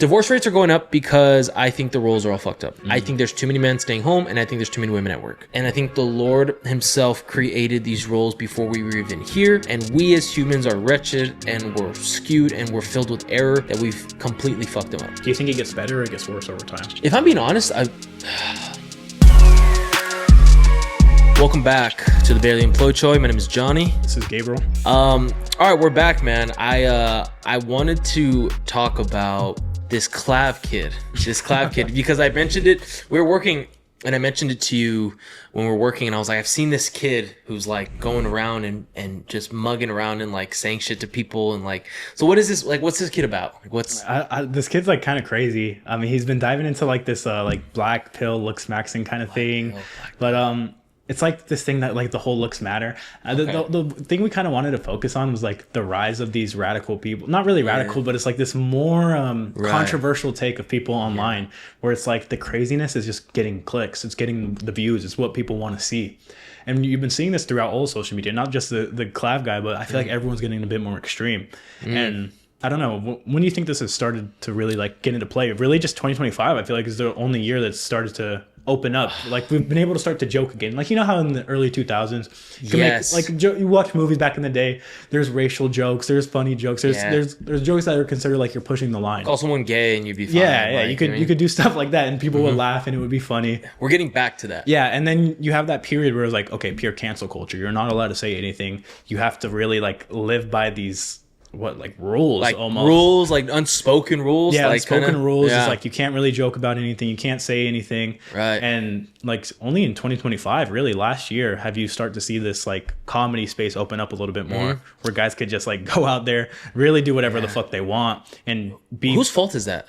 Divorce rates are going up because I think the roles are all fucked up. I think there's too many men staying home, and I think there's too many women at work. And I think the Lord himself created these roles before we were even here. And we as humans are wretched, and we're skewed, and we're filled with error that we've completely fucked them up. Do you think it gets better or it gets worse over time? If I'm being honest, welcome back to the Barely Employed Show. My name is Johnny. This is Gabriel. All right, we're back, man. I wanted to talk about this Clav kid, because I mentioned it. We were working, and I mentioned it to you when we were working, and I was like, I've seen this kid who's like going around and just mugging around and like saying shit to people, and like, so what is this? Like, what's this kid about? Like, what's this kid's like kind of crazy. I mean, he's been diving into like this like black pill looks maxing kind of thing, but it's like this thing that like the whole looks matter. The thing we kind of wanted to focus on was like the rise of these radical people. Not really radical, but it's like this more controversial take of people online where it's like the craziness is just getting clicks. It's getting the views. It's what people want to see. And you've been seeing this throughout all social media, not just the Clav guy, but I feel like everyone's getting a bit more extreme. And I don't know, when do you think this has started to really like get into play? Really just 2025, I feel like is the only year that's started to open up. Like we've been able to start to joke again. Like, you know how in the early 2000s, you watch movies back in the day, there's racial jokes, there's funny jokes, there's jokes that are considered like you're pushing the line. Call someone gay and you'd be fine. Yeah, like, you could do stuff like that and people would laugh and it would be funny. We're getting back to that. Yeah, and then you have that period where it's like, okay, pure cancel culture. You're not allowed to say anything. You have to really like live by these rules, like almost rules, like unspoken rules. Yeah, like unspoken rules. It's like you can't really joke about anything, you can't say anything, right? And like only in 2025, really last year, have you start to see this like comedy space open up a little bit more, where guys could just like go out there, really do whatever the fuck they want and be. Whose fault is that?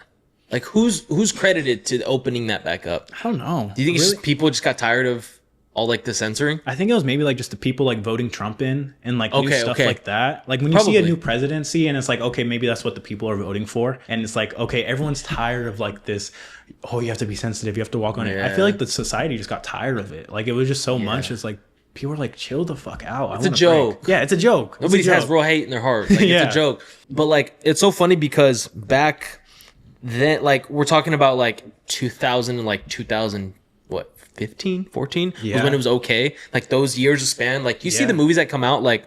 Like who's credited to opening that back up? I don't know. Do you think it's just people just got tired of all like the censoring? I think it was maybe like just the people like voting Trump in and like new stuff like that. Like when you see a new presidency and it's like, okay, maybe that's what the people are voting for. And it's like, okay, everyone's tired of like this, oh, you have to be sensitive, you have to walk on it. I feel like the society just got tired of it. Like it was just so much. It's like people are like, chill the fuck out. It's a joke. Yeah, it's a joke. Nobody has real hate in their heart. Like it's a joke. But like it's so funny because back then, like we're talking about like 2000 and like 2000 15, 14 was when it was okay. Like those years of span, like you see the movies that come out, like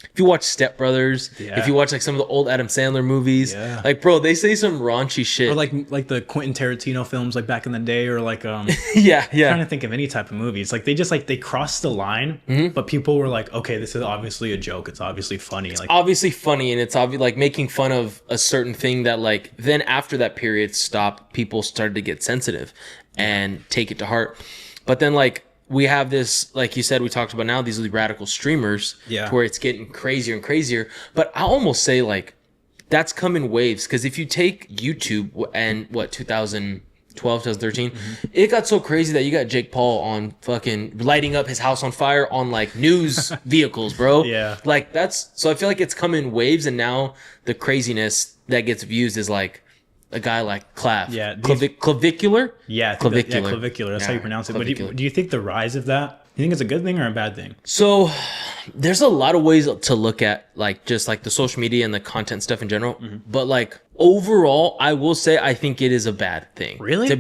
if you watch Step Brothers, if you watch like some of the old Adam Sandler movies, like bro, they say some raunchy shit. Or like the Quentin Tarantino films like back in the day, or like I'm trying to think of any type of movies. Like they just like they crossed the line, but people were like, okay, this is obviously a joke. It's obviously funny. Like obviously funny, and it's obviously like making fun of a certain thing that like then after that period stopped, people started to get sensitive and take it to heart. But then, like, we have this, like you said, we talked about now, these are the radical streamers, to where it's getting crazier and crazier. But I almost say, like, that's come in waves. Because if you take YouTube and, 2012, 2013, it got so crazy that you got Jake Paul on fucking lighting up his house on fire on, like, news vehicles, bro. Yeah. Like, so I feel like it's come in waves, and now the craziness that gets views is, like, a guy like Clav. Yeah. Clavicular? Yeah, clavicular. That's how you pronounce it. But do you think the rise of that, you think it's a good thing or a bad thing? So there's a lot of ways to look at like just like the social media and the content stuff in general. But like overall, I will say I think it is a bad thing. Really? To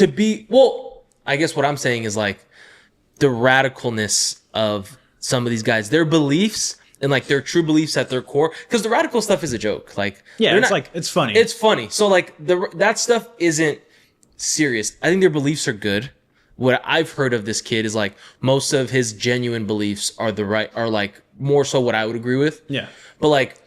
be well, I guess what I'm saying is like the radicalness of some of these guys, their beliefs and like their true beliefs at their core, because the radical stuff is a joke. Like it's funny. It's funny. So like that stuff isn't serious. I think their beliefs are good. What I've heard of this kid is like most of his genuine beliefs are like more so what I would agree with. Yeah. But like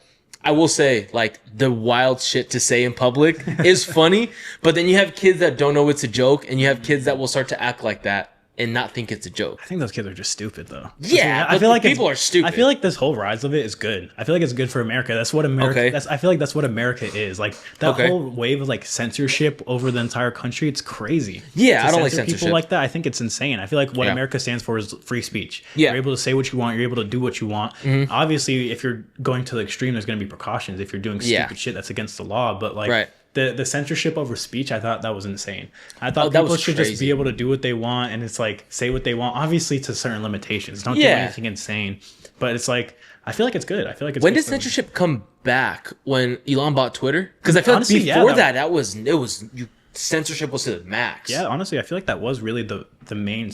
I will say like the wild shit to say in public is funny, but then you have kids that don't know it's a joke, and you have kids that will start to act like that and not think it's a joke. I think those kids are just stupid, though. Yeah, I feel like people are stupid. I feel like this whole rise of it is good. I feel like it's good for America. That's what America. Okay. I feel like that's what America is. Like that whole wave of like censorship over the entire country. It's crazy. Yeah, I don't like censorship. People like that. I think it's insane. I feel like what America stands for is free speech. Yeah, you're able to say what you want. You're able to do what you want. Obviously, if you're going to the extreme, there's going to be precautions. If you're doing stupid shit that's against the law, but like. The censorship over speech, I thought that was insane. I thought people should just be able to do what they want, and it's like say what they want, obviously to certain limitations. Don't do anything insane. but it's like I feel like it's good. I feel like it's When good did for them. censorship come back? When Elon bought Twitter? Because I feel Honestly, like yeah, before censorship was to the max. Yeah, honestly, I feel like that was really the main.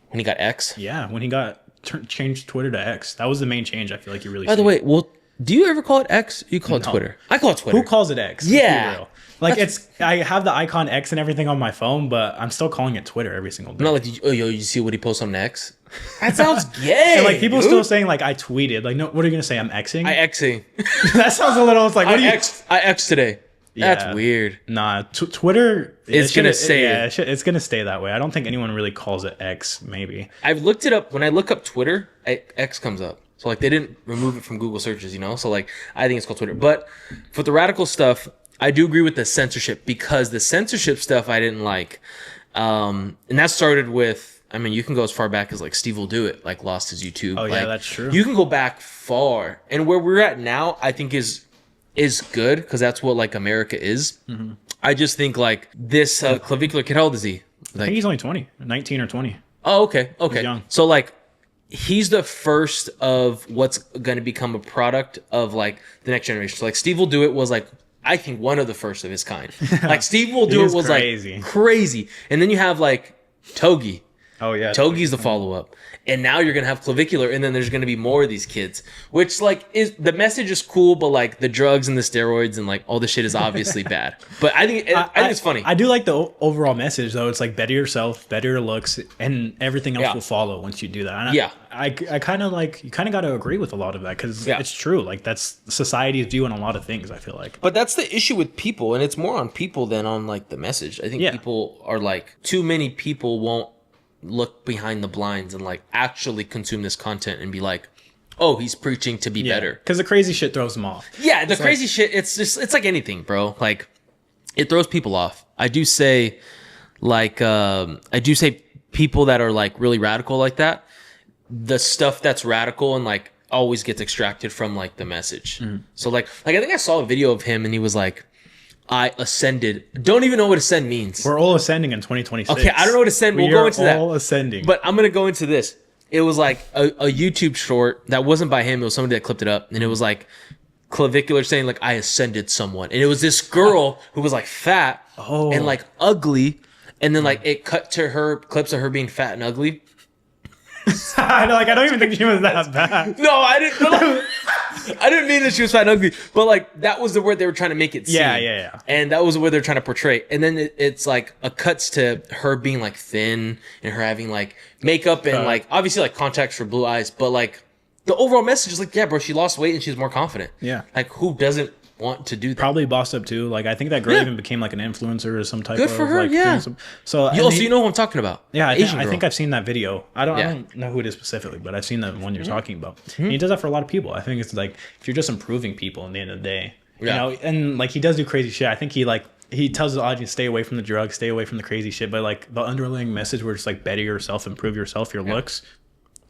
When he got X. Yeah, when he got changed Twitter to X, that was the main change. I feel like you really. By the way, well, do you ever call it X? You call it No. Twitter. I call it Twitter. Who calls it X? Let's be Yeah. real. Like I have the icon X and everything on my phone, but I'm still calling it Twitter every single day. Not like, oh, yo, you see what he posts on X? That sounds gay. And like people dude. still saying like I tweeted. Like, no, what are you gonna say? I'm Xing. I Xing. That sounds a little. It's like what do you? I X today. That's Yeah. weird. Nah, Twitter It's gonna stay. Yeah, it's gonna stay that way. I don't think anyone really calls it X. Maybe. I've looked it up. When I look up Twitter, X comes up. So like they didn't remove it from Google searches, you know. So like I think it's called Twitter. But for the radical stuff, I do agree with the censorship because the censorship stuff I didn't like, and that started with. I mean, you can go as far back as like Steve Will Do It, like lost his YouTube. Oh yeah, like, that's true. You can go back far, and where we're at now, I think is good because that's what like America is. Mm-hmm. I just think like this clavicular kid. How old is he? I Like, think he's only 20, 19 or 20. oh, okay. young. So like he's the first of what's going to become a product of like the next generation. So like Steve Will Do It was like I think one of the first of his kind. Like Steve Will Do It is was crazy. like crazy. And then you have like Togi. Oh yeah, Togi's the follow up. And now you're gonna have clavicular, and then there's gonna be more of these kids. Which like is the message is cool, but like the drugs and the steroids and like all this shit is obviously bad. But I think it's funny. I do like the overall message though. It's like better yourself, better your looks, and everything else Yeah. will follow once you do that. And Yeah. I kind of like you kind of got to agree with a lot of that because Yeah. it's true. Like that's society's view on a lot of things. I feel like. But that's the issue with people, and it's more on people than on like the message. I think Yeah. people are like too many people won't look behind the blinds and like actually consume this content and be like, oh, he's preaching to be better. Because the crazy shit throws them off. Yeah, the crazy shit. It's like anything, bro. Like it throws people off. I do say, like, people that are like really radical like that. The stuff that's radical and like always gets extracted from like the message. So like I think I saw a video of him and he was like, I ascended. Don't even know what ascend means. We're all ascending in 2026. Okay, I don't know what ascend. We'll go into that. All ascending. But I'm gonna go into this. It was like a YouTube short that wasn't by him. It was somebody that clipped it up, and it was like clavicular saying like I ascended someone, and it was this girl who was like fat and like ugly, and then like it cut to her clips of her being fat and ugly. I know, like I don't even think she was that bad. No, I didn't. I didn't mean that she was fat and ugly, but like that was the word they were trying to make it seem. Yeah. And that was the word they're trying to portray. And then it's like a cuts to her being like thin and her having like makeup and like obviously like contacts for blue eyes, but like the overall message is like, yeah, bro, she lost weight and she's more confident. Yeah. Like who doesn't want to do that? Probably bossed up too. Like I think that girl even became like an influencer or some type Good of for her, like yeah. thing. So So you know who I'm talking about? yeah, Asian I girl. think I've seen that video. I Yeah. don't know who it is specifically, but I've seen the one you're talking about. And he does that for a lot of people. I think it's like if you're just improving people in the end of the day, you Yeah. know, and like he does do crazy shit. I think he tells the audience stay away from the drugs, stay away from the crazy shit, but like the underlying message where it's like better yourself, improve yourself, your looks.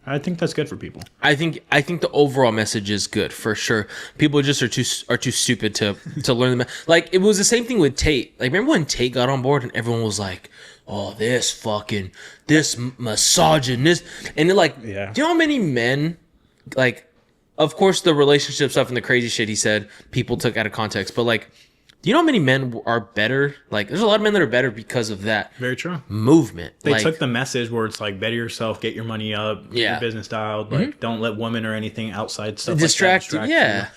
I think that's good for people. I think the overall message is good for sure. People just are too stupid to learn the like it was the same thing with Tate. Like remember when Tate got on board and everyone was like, "Oh, this misogynist," and they're like, Yeah. do you know how many men like? Of course, the relationship stuff and the crazy shit he said, people took out of context. But like, do you know how many men are better? Like, there's a lot of men that are better because of that Very true. movement. They like, took the message where it's like better yourself, get your money up, get Yeah. your business dialed, like don't let women or anything outside stuff Distract like that you, yeah. you.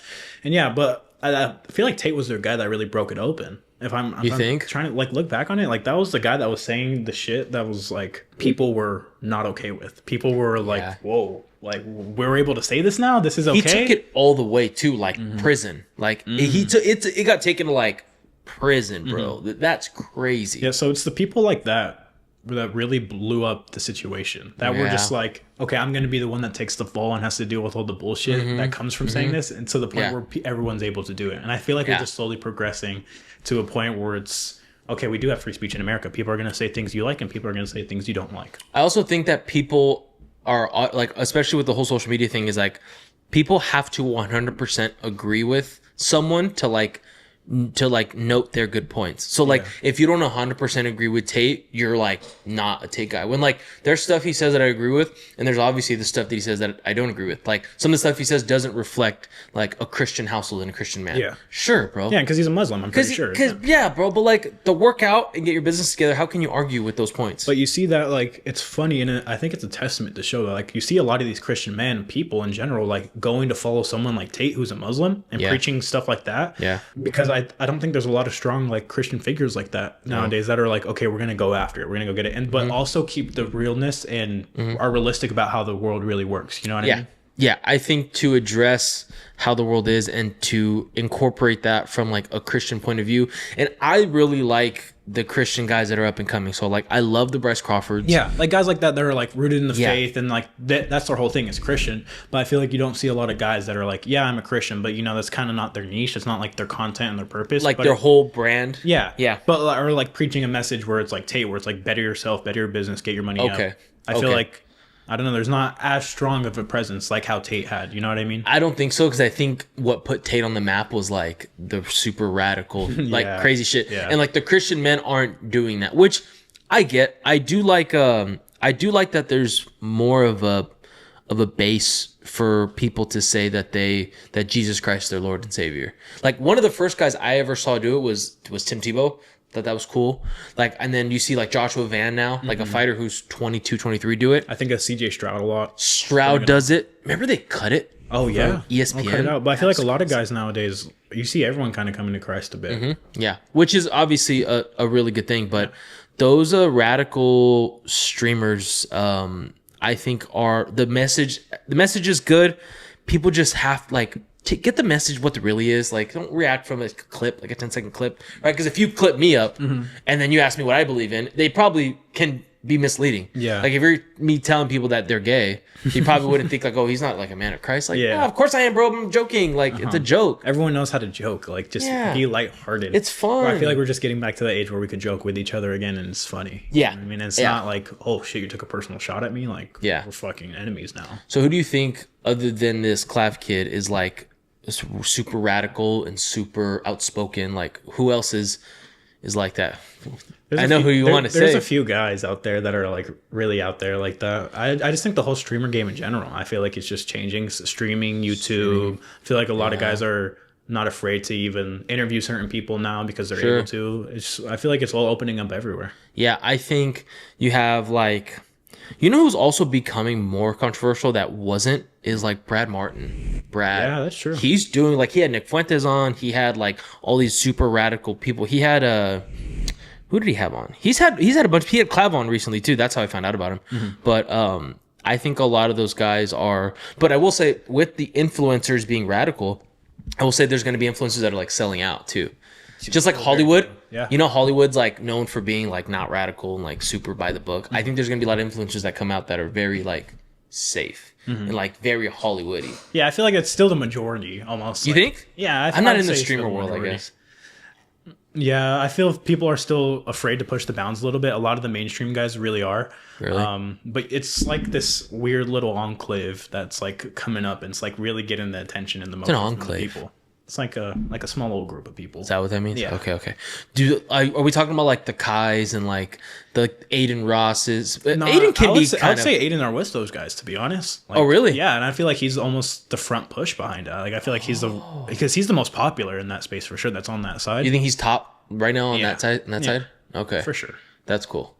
And yeah, but I feel like Tate was their guy that really broke it open. If I'm think? trying to like look back on it, like that was the guy that was saying the shit that was like people were not okay with. People were like, Yeah. whoa, like we're able to say this now. This is okay. he took it all the way to like prison. Like he took it. It got taken to like prison, bro. That's crazy. Yeah, so it's the people like that really blew up the situation. That were Yeah. just like, okay, I'm going to be the one that takes the fall and has to deal with all the bullshit that comes from saying this, and to the point Yeah. where everyone's able to do it. And I feel like Yeah. we're just slowly progressing to a point where it's okay. We do have free speech in America. People are going to say things you like, and people are going to say things you don't like. I also think that people are like, especially with the whole social media thing, is like people have to 100% agree with someone to like to like note their good points. So like if you don't 100% agree with Tate, you're like not a Tate guy. When like there's stuff he says that I agree with, and there's obviously the stuff that he says that I don't agree with. Like some of the stuff he says doesn't reflect like a Christian household and a Christian man. Yeah. Sure, bro. Yeah, because he's a Muslim, I'm pretty sure. Because yeah, bro. But like the work out and get your business together, how can you argue with those points? But you see that like it's funny, and I think it's a testament to show that like you see a lot of these Christian men, people in general, like going to follow someone like Tate who's a Muslim and preaching stuff like that. Yeah. Because I don't think there's a lot of strong like Christian figures like that nowadays that are like, okay, we're gonna go after it, we're gonna go get it, and but also keep the realness and are realistic about how the world really works. You know what I mean? Yeah, I think to address how the world is and to incorporate that from like a Christian point of view. And I really like the Christian guys that are up and coming. So like I love the Bryce Crawfords. Yeah, like guys like that are like rooted in the faith and like that's their whole thing is Christian. But I feel like you don't see a lot of guys that are like, yeah, I'm a Christian, but you know that's kind of not their niche. It's not like their content and their purpose. Like but their whole brand. Yeah. Yeah. But or like preaching a message where it's like Tate, where it's like better yourself, better your business, get your money up. I feel like I don't know. There's not as strong of a presence like how Tate had. You know what I mean? I don't think so, because I think what put Tate on the map was like the super radical, like crazy shit, and like the Christian men aren't doing that, which I get. I do like that. There's more of a base for people to say that that Jesus Christ is their Lord and Savior. Like one of the first guys I ever saw do it was Tim Tebow. That was cool. Like, and then you see like Joshua Van now, like a fighter who's 22, 23 do it. I think of CJ Stroud a lot. Stroud does it. Remember they cut it? Oh yeah, ESPN. I'll cut it out. But I feel like a lot of guys nowadays, you see everyone kind of coming to Christ a bit. Yeah, which is obviously a really good thing. But those radical streamers, I think are the message. The message is good. People just have like get the message what it really is. Like, don't react from a clip, like a 10-second clip, right? Because if you clip me up and then you ask me what I believe in, they probably can be misleading. Yeah. Like if you're me telling people that they're gay, you probably wouldn't think like, oh, he's not like a man of Christ. Like, yeah, of course I am, bro. I'm joking. Like it's a joke. Everyone knows how to joke. Like just be lighthearted. It's fun. I feel like we're just getting back to the age where we could joke with each other again, and it's funny. Yeah. You know what I mean, it's not like, oh shit, you took a personal shot at me. Like, we're fucking enemies now. So who do you think, other than this Clav kid, is like super radical and super outspoken? Like who else is like that? I know who you want to say. There's a few guys out there that are like really out there like that. I just think the whole streamer game in general, I feel like it's just changing. Streaming, YouTube. I feel like a lot of guys are not afraid to even interview certain people now because they're able to. I feel like it's all opening up everywhere. Yeah, I think you have like, you know who's also becoming more controversial that wasn't, is like Brad Martin. Yeah, that's true. He's doing like, he had Nick Fuentes on. He had like all these super radical people. He had who did he have on? He had a bunch. He had Clav on recently too. That's how I found out about him. But I think a lot of those guys are. But I will say, with the influencers being radical, I will say there's going to be influencers that are like selling out too. Just like Hollywood. Yeah. You know, Hollywood's like known for being like not radical and like super by the book. I think there's going to be a lot of influencers that come out that are very like safe and like very Hollywoody. Yeah, I feel like it's still the majority almost. You think? Yeah, I'm not in the streamer world, I guess. Yeah, I feel people are still afraid to push the bounds a little bit. A lot of the mainstream guys really are. Really? But it's like this weird little enclave that's like coming up, and it's like really getting the attention and the most from the people. It's like a small little group of people. Is that what that means? Yeah. Okay. Are we talking about like the Kais and like the Aiden Rosses? No, Aiden can be I would say Aiden are with those guys, to be honest. Like, oh, really? Yeah, and I feel like he's almost the front push behind it. Like I feel like because he's the most popular in that space for sure. That's on that side. You think he's top right now on that side? Side? Okay, for sure. That's cool.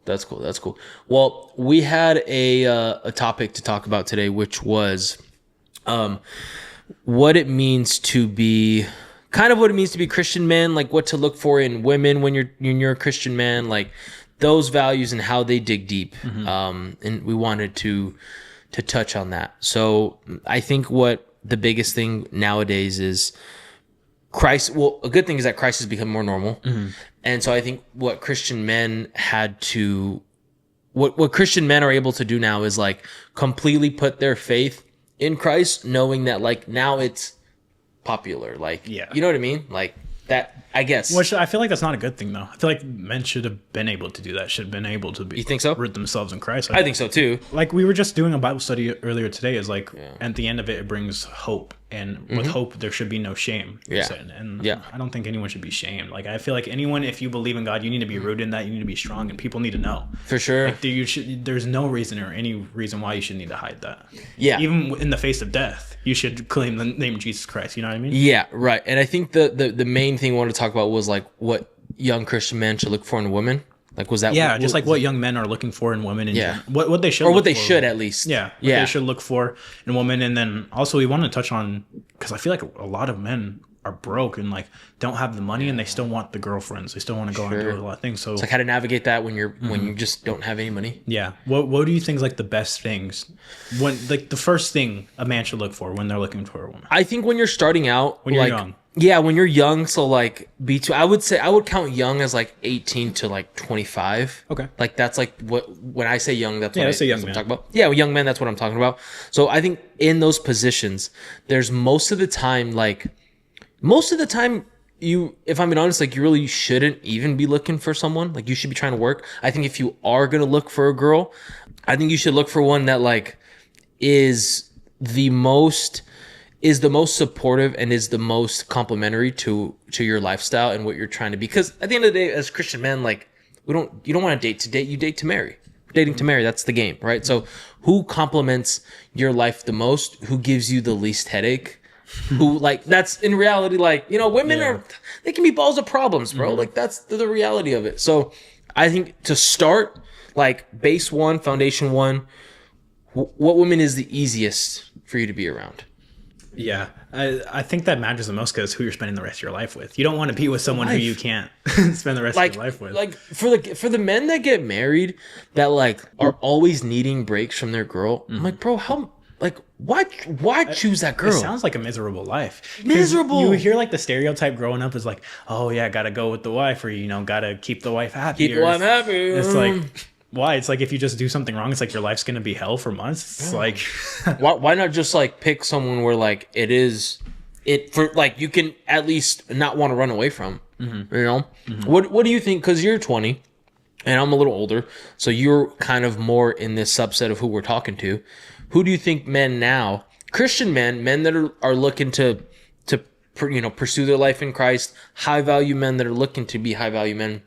Well, we had a topic to talk about today, which was what it means to be Christian men, like what to look for in women when you're a Christian man, like those values and how they dig deep. And we wanted to touch on that. So I think what the biggest thing nowadays is Christ. Well, a good thing is that Christ has become more normal. And so I think what Christian men what Christian men are able to do now is like completely put their faith in Christ, knowing that like now it's popular. Like, you know what I mean? Like that, I guess. Which I feel like that's not a good thing, though. I feel like men should have been able to do that. Should have been able to be. You think so? Root themselves in Christ. I think so too. Like we were just doing a Bible study earlier today. Is like at the end of it brings hope, and with hope there should be no shame. Yeah. And Yeah. I don't think anyone should be shamed. Like I feel like anyone, if you believe in God, you need to be rooted in that. You need to be strong, and people need to know. For sure. Like there's no reason or any reason why you should need to hide that. Yeah. Even in the face of death, you should claim the name of Jesus Christ. You know what I mean? Yeah, right. And I think the main thing I wanted to talk about was like what young Christian men should look for in a woman. Like, was that? Just like what young men are looking for in women. What they should or what look they for. should at least. Yeah, what they should look for in a woman. And then also we want to touch on, because I feel like a lot of men are broke and like don't have the money and they still want the girlfriends. They still want to go and do a lot of things. So it's like how to navigate that when when you just don't have any money. Yeah. What do you think is like the best things when like the first thing a man should look for when they're looking for a woman? I think when you're starting out, when you're young. Yeah, when you're young, so like I would say I would count young as like 18 to like 25. Okay. Like that's like when I say young, that's what I say young that's man. what I'm talking about. Yeah, well, young men, that's what I'm talking about. So I think in those positions, there's most of the time you, if I'm being honest, like you really shouldn't even be looking for someone. Like you should be trying to work. I think if you are gonna look for a girl, I think you should look for one that like is the most supportive and is the most complimentary to your lifestyle and what you're trying to be. Because at the end of the day, as Christian men, like you don't want to date, you date to marry. Dating to marry, that's the game, right? So who complements your life the most? Who gives you the least headache? Who like that's in reality, like, you know, women they can be balls of problems, bro. Like that's the reality of it. So I think to start, like base one, foundation one, what woman is the easiest for you to be around? Yeah, I think that matters the most because who you're spending the rest of your life with. You don't want to be with someone who you can't spend the rest of your life with. Like for the men that get married that like are always needing breaks from their girl, I'm like, bro, how like why choose that girl? It sounds like a miserable life. Miserable. You hear like the stereotype growing up is like, oh yeah, gotta go with the wife, or you know, gotta keep the wife happy. Keep the wife happy. It's like, why? It's like if you just do something wrong, it's like your life's gonna be hell for months. It's like why not just like pick someone where like for like you can at least not want to run away from. You know? What do you think? Because you're 20 and I'm a little older, so you're kind of more in this subset of who we're talking to. Who do you think men now, Christian men that are looking to pursue their life in Christ, high value men that are looking to be high value men,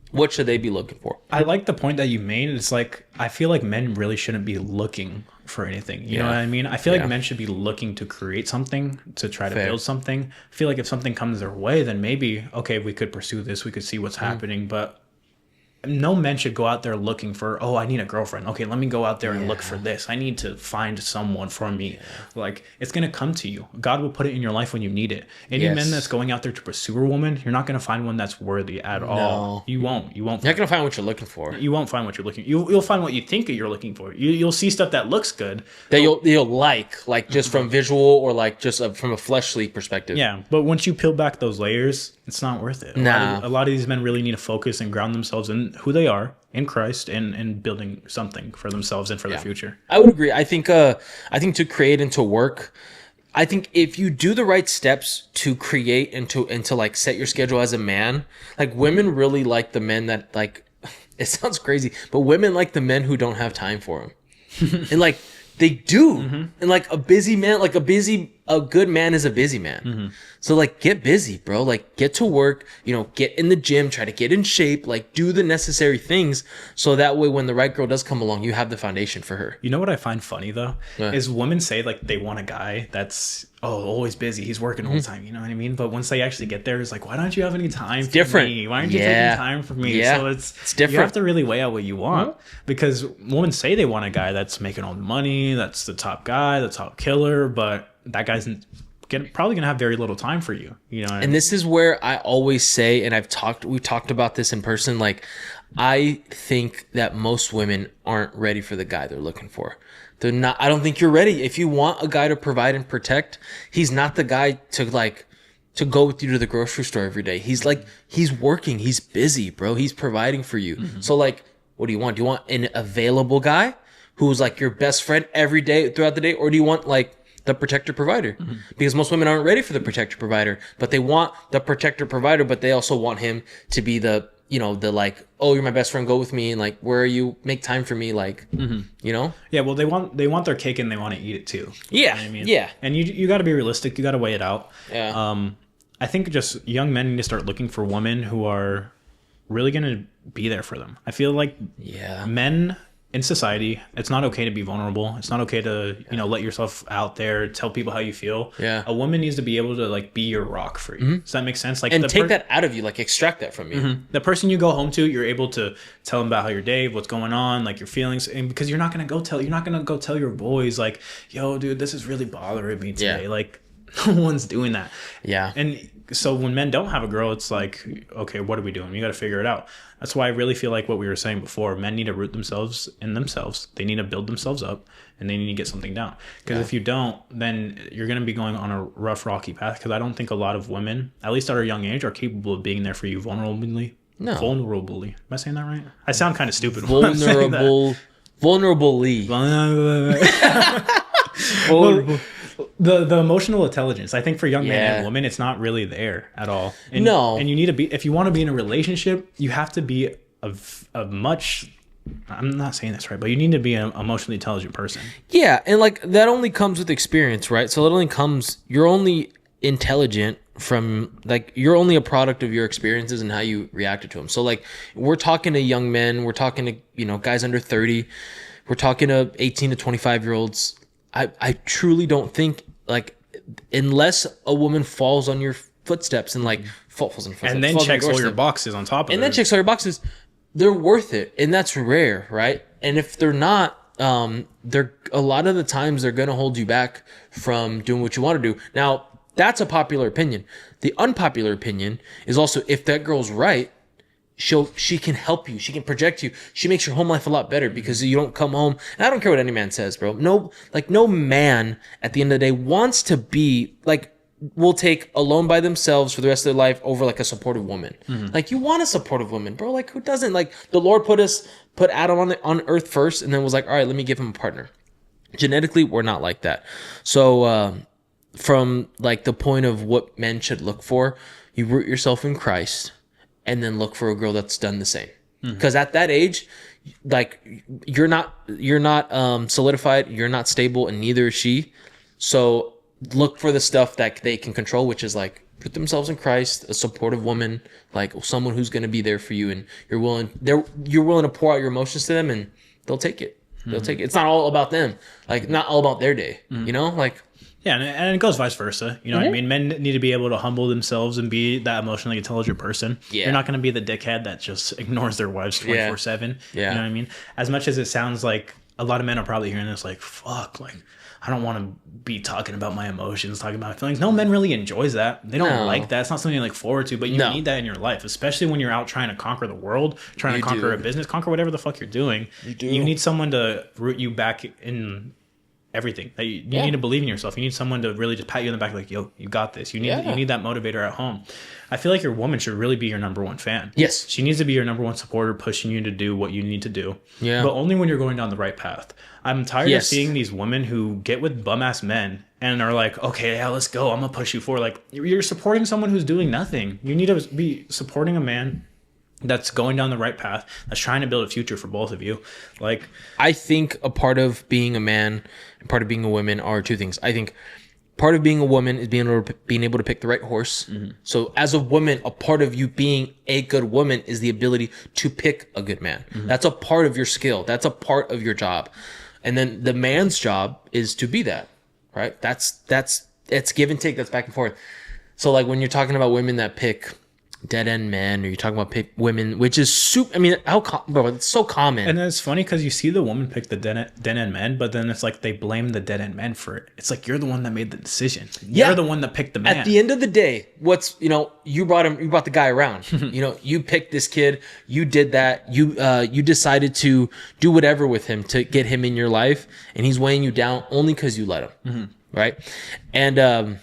what should they be looking for? I like the point that you made. It's like I feel like men really shouldn't be looking for anything. You know what I mean? I feel like men should be looking to create something, to try to build something. I feel like if something comes their way, then maybe okay, we could pursue this. We could see what's happening, but no men should go out there looking for, oh, I need a girlfriend. Okay, let me go out there and look for this. I need to find someone for me. Like, it's going to come to you. God will put it in your life when you need it. Any men that's going out there to pursue a woman, you're not going to find one that's worthy at all. You won't. You're not going to find what you're looking for. You won't find what you're looking for. You'll find what you think you're looking for. You'll see stuff that looks good. That you'll like just from visual or like just from a fleshly perspective. Yeah, but once you peel back those layers, it's not worth it. A lot of these men really need to focus and ground themselves in who they are in Christ and building something for themselves and for their future. I would agree. I think to create and to work, I think if you do the right steps to create and to like set your schedule as a man, like women really like the men that like, it sounds crazy, but women like the men who don't have time for them. And like they do. And like a busy man, like a good man is a busy man. So like get busy, bro. Like get to work, you know, get in the gym, try to get in shape, like do the necessary things so that way when the right girl does come along, you have the foundation for her. You know what I find funny though? Is women say like they want a guy that's always busy. He's working all the time, you know what I mean? But once they actually get there, it's like, why don't you have any time for me? Why aren't you taking time for me? Yeah. So it's different. You have to really weigh out what you want because women say they want a guy that's making all the money, that's the top guy, the top killer, but that guy's probably gonna have very little time for you, you know. And this is where I always say, and we've talked about this in person. Like, I think that most women aren't ready for the guy they're looking for. They're not. I don't think you're ready. If you want a guy to provide and protect, he's not the guy to go with you to the grocery store every day. He's working. He's busy, bro. He's providing for you. So like, what do you want? Do you want an available guy who's like your best friend every day throughout the day, or do you want like the protector provider, because most women aren't ready for the protector provider, but they want the protector provider, but they also want him to be the, you know, the like, oh, you're my best friend, go with me, and like, where are you? Make time for me, like, you know? Yeah, well, they want their cake and they want to eat it too. Yeah, You know what I mean? yeah, And you got to be realistic. You got to weigh it out. yeah. I think just young men need to start looking for women who are really going to be there for them. I feel like Yeah. men in society, it's not okay to be vulnerable. It's not okay to, you know, let yourself out there, tell people how you feel. Yeah. A woman needs to be able to like be your rock for you. Does that make sense? Like And take that out of you, like extract that from you. the person you go home to, you're able to tell them about how your day, what's going on, like your feelings, and because you're not gonna go tell your boys like, yo, dude, this is really bothering me today. Yeah. Like, no one's doing that. Yeah. And so when men don't have a girl, it's like, okay, what are we doing? You got to figure it out. That's why I really feel like what we were saying before, men need to root themselves in themselves. They need to build themselves up, and they need to get something down. Because if you don't, then you're going to be going on a rough, rocky path. Because I don't think a lot of women, at least at a young age, are capable of being there for you vulnerably. No. Vulnerably. Am I saying that right? I sound kind of stupid when I'm saying that. Vulnerably. Well, the emotional intelligence, I think for young men Yeah. and women, it's not really there at all. And, No. and you need to be, if you want to be in a relationship, you have to be a much, I'm not saying this right, but you need to be an emotionally intelligent person. Yeah, and like that only comes with experience, right? So it only comes, you're only intelligent from like, you're only a product of your experiences and how you reacted to them. So like, we're talking to young men, we're talking to, you know, guys under 30, we're talking to 18 to 25-year-olds. I truly don't think, like, unless a woman falls on your footsteps and like falls on footsteps, And then falls on checks all your doorstep, boxes on top of it. and then checks all your boxes, they're worth it, and that's rare, right? And if they're not, they're a lot of the times they're gonna hold you back from doing what you want to do. Now, that's a popular opinion. The unpopular opinion is also, if that girl's right, she can help you, she can project you, she makes your home life a lot better because you don't come home. And I don't care what any man says, bro. No man at the end of the day wants to be like, will take alone by themselves for the rest of their life over like a supportive woman. Like, you want a supportive woman, bro. Like, who doesn't? Like, the Lord put Adam on earth first and then was like, all right, let me give him a partner. Genetically, we're not like that. So from like the point of what men should look for, you root yourself in Christ and then look for a girl that's done the same. Because at that age, like, you're not solidified, you're not stable, and neither is she. So look for the stuff that they can control, which is like, put themselves in Christ, a supportive woman, like someone who's going to be there for you, and you're willing to pour out your emotions to them, and they'll take it. They'll take it. It's not all about them, like, not all about their day, you know, like. Yeah, and it goes vice versa. You know what I mean? Men need to be able to humble themselves and be that emotionally intelligent person. Yeah. You're not going to be the dickhead that just ignores their wives 24/7. Yeah. You know what I mean? As much as it sounds like a lot of men are probably hearing this like, fuck, like, I don't want to be talking about my emotions, talking about my feelings. No, men really enjoys that. They don't like that. It's not something you look forward to, but you need that in your life, especially when you're out trying to conquer the world, trying to conquer a business, conquer whatever the fuck you're doing. You need someone to root you back in everything. That you need to believe in yourself. You need someone to really just pat you in the back like, yo, you got this. You need that motivator at home. I feel like your woman should really be your number one fan. Yes. She needs to be your number one supporter, pushing you to do what you need to do. Yeah. But only when you're going down the right path. I'm tired of seeing these women who get with bum ass men and are like, okay, yeah, let's go. I'm gonna push you forward. Like, you're supporting someone who's doing nothing. You need to be supporting a man that's going down the right path, that's trying to build a future for both of you. Like, I think a part of being a man and part of being a woman are two things. I think part of being a woman is being able to pick the right horse. So as a woman, a part of you being a good woman is the ability to pick a good man. That's a part of your skill. That's a part of your job. And then the man's job is to be that, right? It's give and take. That's back and forth. So like when you're talking about women that pick dead end men, or you're talking about women, which is super. I mean, bro, it's so common. And then it's funny because you see the woman pick the dead end men, but then it's like they blame the dead end men for it. It's like, you're the one that made the decision. You're the one that picked the man. At the end of the day, you brought the guy around. You picked this kid, you did that, you decided to do whatever with him to get him in your life, and he's weighing you down only because you let him, right? And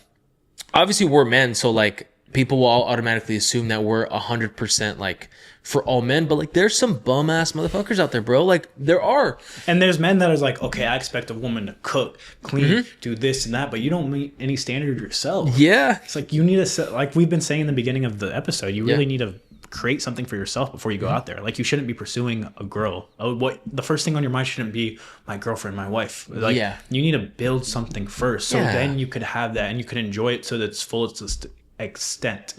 obviously we're men, so like, people will all automatically assume that we're 100% like for all men, but like there's some bum ass motherfuckers out there, bro. Like there are. And there's men that is like, okay, I expect a woman to cook, clean, do this and that, but you don't meet any standard yourself. Yeah. It's like you need to, like we've been saying in the beginning of the episode, you really need to create something for yourself before you go out there. Like you shouldn't be pursuing a girl. What the first thing on your mind shouldn't be my girlfriend, my wife. Like you need to build something first, so then you could have that and you could enjoy it so that it's fullest extent.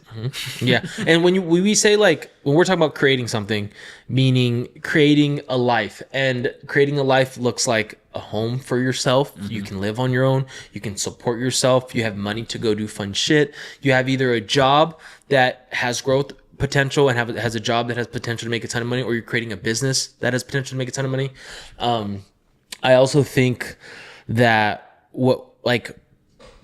Yeah. And when we say like when we're talking about creating something, meaning creating a life, and creating a life looks like a home for yourself. You can live on your own, you can support yourself, you have money to go do fun shit, you have either a job that has growth potential and has a job that has potential to make a ton of money, or you're creating a business that has potential to make a ton of money. I also think that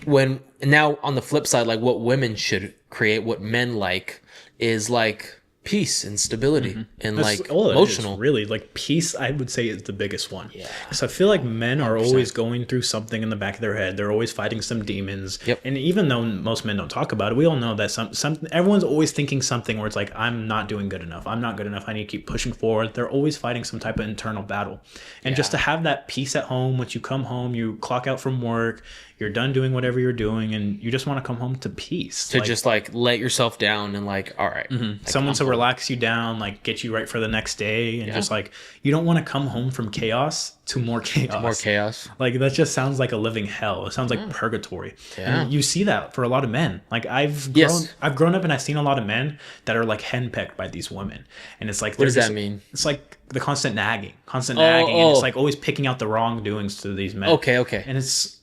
when now on the flip side, like what women should create, what men like is like peace and stability and like emotional. Really, like peace, I would say is the biggest one. Yeah. Because I feel like men are always going through something in the back of their head. They're always fighting some demons. Yep. And even though most men don't talk about it, we all know that everyone's always thinking something where it's like, I'm not doing good enough. I'm not good enough. I need to keep pushing forward. They're always fighting some type of internal battle. And just to have that peace at home, once you come home, you clock out from work, you're done doing whatever you're doing, and you just want to come home to peace. To just like let yourself down and like, all right. Like, someone to relax you down, like get you right for the next day. And just like, you don't want to come home from chaos to more chaos. More chaos. Like that just sounds like a living hell. It sounds like purgatory. Yeah. And you see that for a lot of men. Like I've grown up and I've seen a lot of men that are like henpecked by these women. And it's like, what does that mean? It's like the constant nagging. And it's like always picking out the wrongdoings to these men. Okay. And it's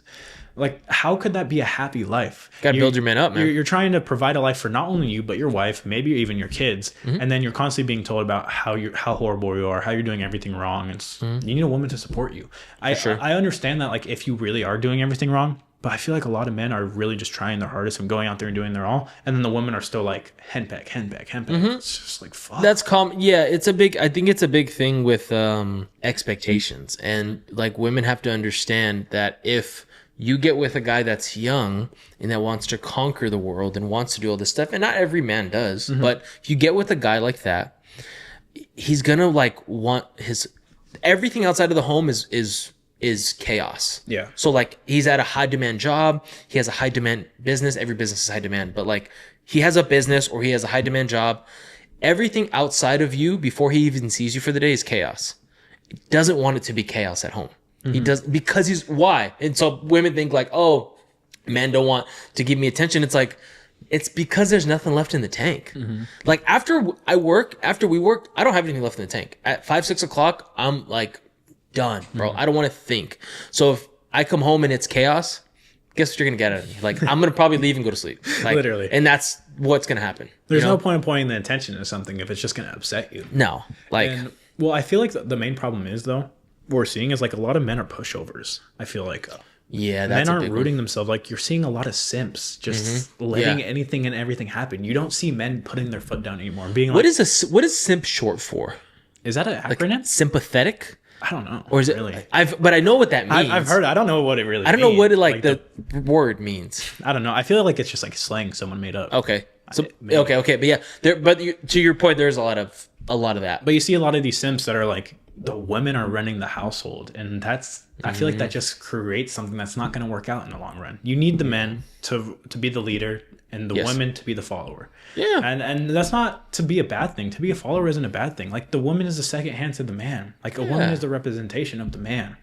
like, how could that be a happy life? Gotta build your men up, man. You're trying to provide a life for not only you, but your wife, maybe even your kids. And then you're constantly being told about how horrible you are, how you're doing everything wrong. You need a woman to support you. I understand that, like, if you really are doing everything wrong, but I feel like a lot of men are really just trying their hardest and going out there and doing their all. And then the women are still like, henpeck. It's just like, fuck. That's common. Yeah, I think it's a big thing with expectations. And like women have to understand that if you get with a guy that's young and that wants to conquer the world and wants to do all this stuff, and not every man does, but if you get with a guy like that, he's gonna like want everything outside of the home is chaos. Yeah. So like he's at a high demand job, he has a high demand business. Every business is high demand, but like he has a business or he has a high demand job. Everything outside of you before he even sees you for the day is chaos. He doesn't want it to be chaos at home. He does, because why? And so women think like, oh, men don't want to give me attention. It's like, it's because there's nothing left in the tank. Like after we work, I don't have anything left in the tank. At 5-6 o'clock, I'm like done, bro. I don't want to think. So if I come home and it's chaos, guess what you're going to get out of me? Like, I'm going to probably leave and go to sleep. Like, literally. And that's what's going to happen. There's no point in pointing the attention to something if it's just going to upset you. No. Like, well, I feel like the main problem is, though, what we're seeing is like a lot of men are pushovers. I feel like that's men aren't rooting themselves. Like you're seeing a lot of simps just letting anything and everything happen. You don't see men putting their foot down anymore. Being like, what is simp short for? Is that an acronym? Like, sympathetic? I don't know. Or is it really? But I know what that means. I've heard. I don't know what it really. I don't know what it like the word means. I don't know. I feel like it's just like slang someone made up. Okay. So okay, but yeah, to your point, there's a lot of that. But you see a lot of these simps that are like, the women are running the household, and that's I feel like that just creates something that's not going to work out in the long run. You need the men to be the leader and the women to be the follower. Yeah. And that's not to be a bad thing. To be a follower isn't a bad thing. Like the woman is the second hand to the man. Like a woman is the representation of the man.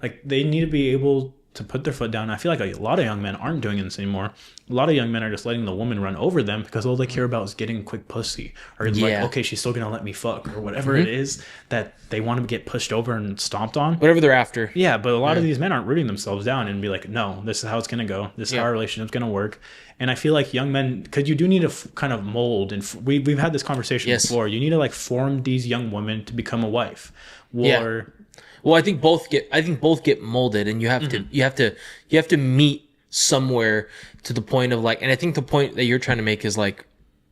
Like they need to be able to put their foot down. I feel like a lot of young men aren't doing this anymore. A lot of young men are just letting the woman run over them because all they care about is getting quick pussy, or it's like, okay, she's still gonna let me fuck, or whatever it is that they want to get pushed over and stomped on. Whatever they're after. Yeah, but a lot of these men aren't rooting themselves down and be like, no, this is how it's gonna go. This is how our relationship's gonna work. And I feel like young men, because you do need to kind of mold, and we've had this conversation before. You need to like form these young women to become a wife, or well, I think both get molded, and you have to meet somewhere to the point of like, and I think the point that you're trying to make is like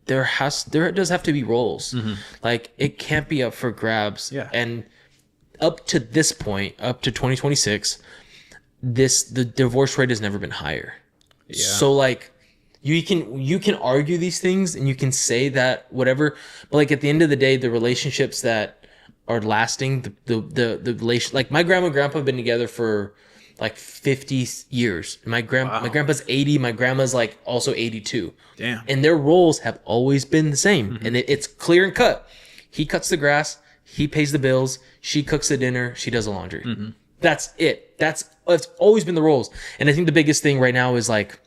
there does have to be roles. Like it can't be up for grabs. Yeah. And up to this point, up to 2026, the divorce rate has never been higher. Yeah. So like you can argue these things and you can say that whatever, but like at the end of the day, the relationships that are lasting, the relation, like my grandma and grandpa have been together for like 50 years. My grandpa's 80, my grandma's like also 82. Damn. And their roles have always been the same. And it's clear and cut. He cuts the grass, he pays the bills, she cooks the dinner, she does the laundry. That's it. That's always been the roles. And I think the biggest thing right now is like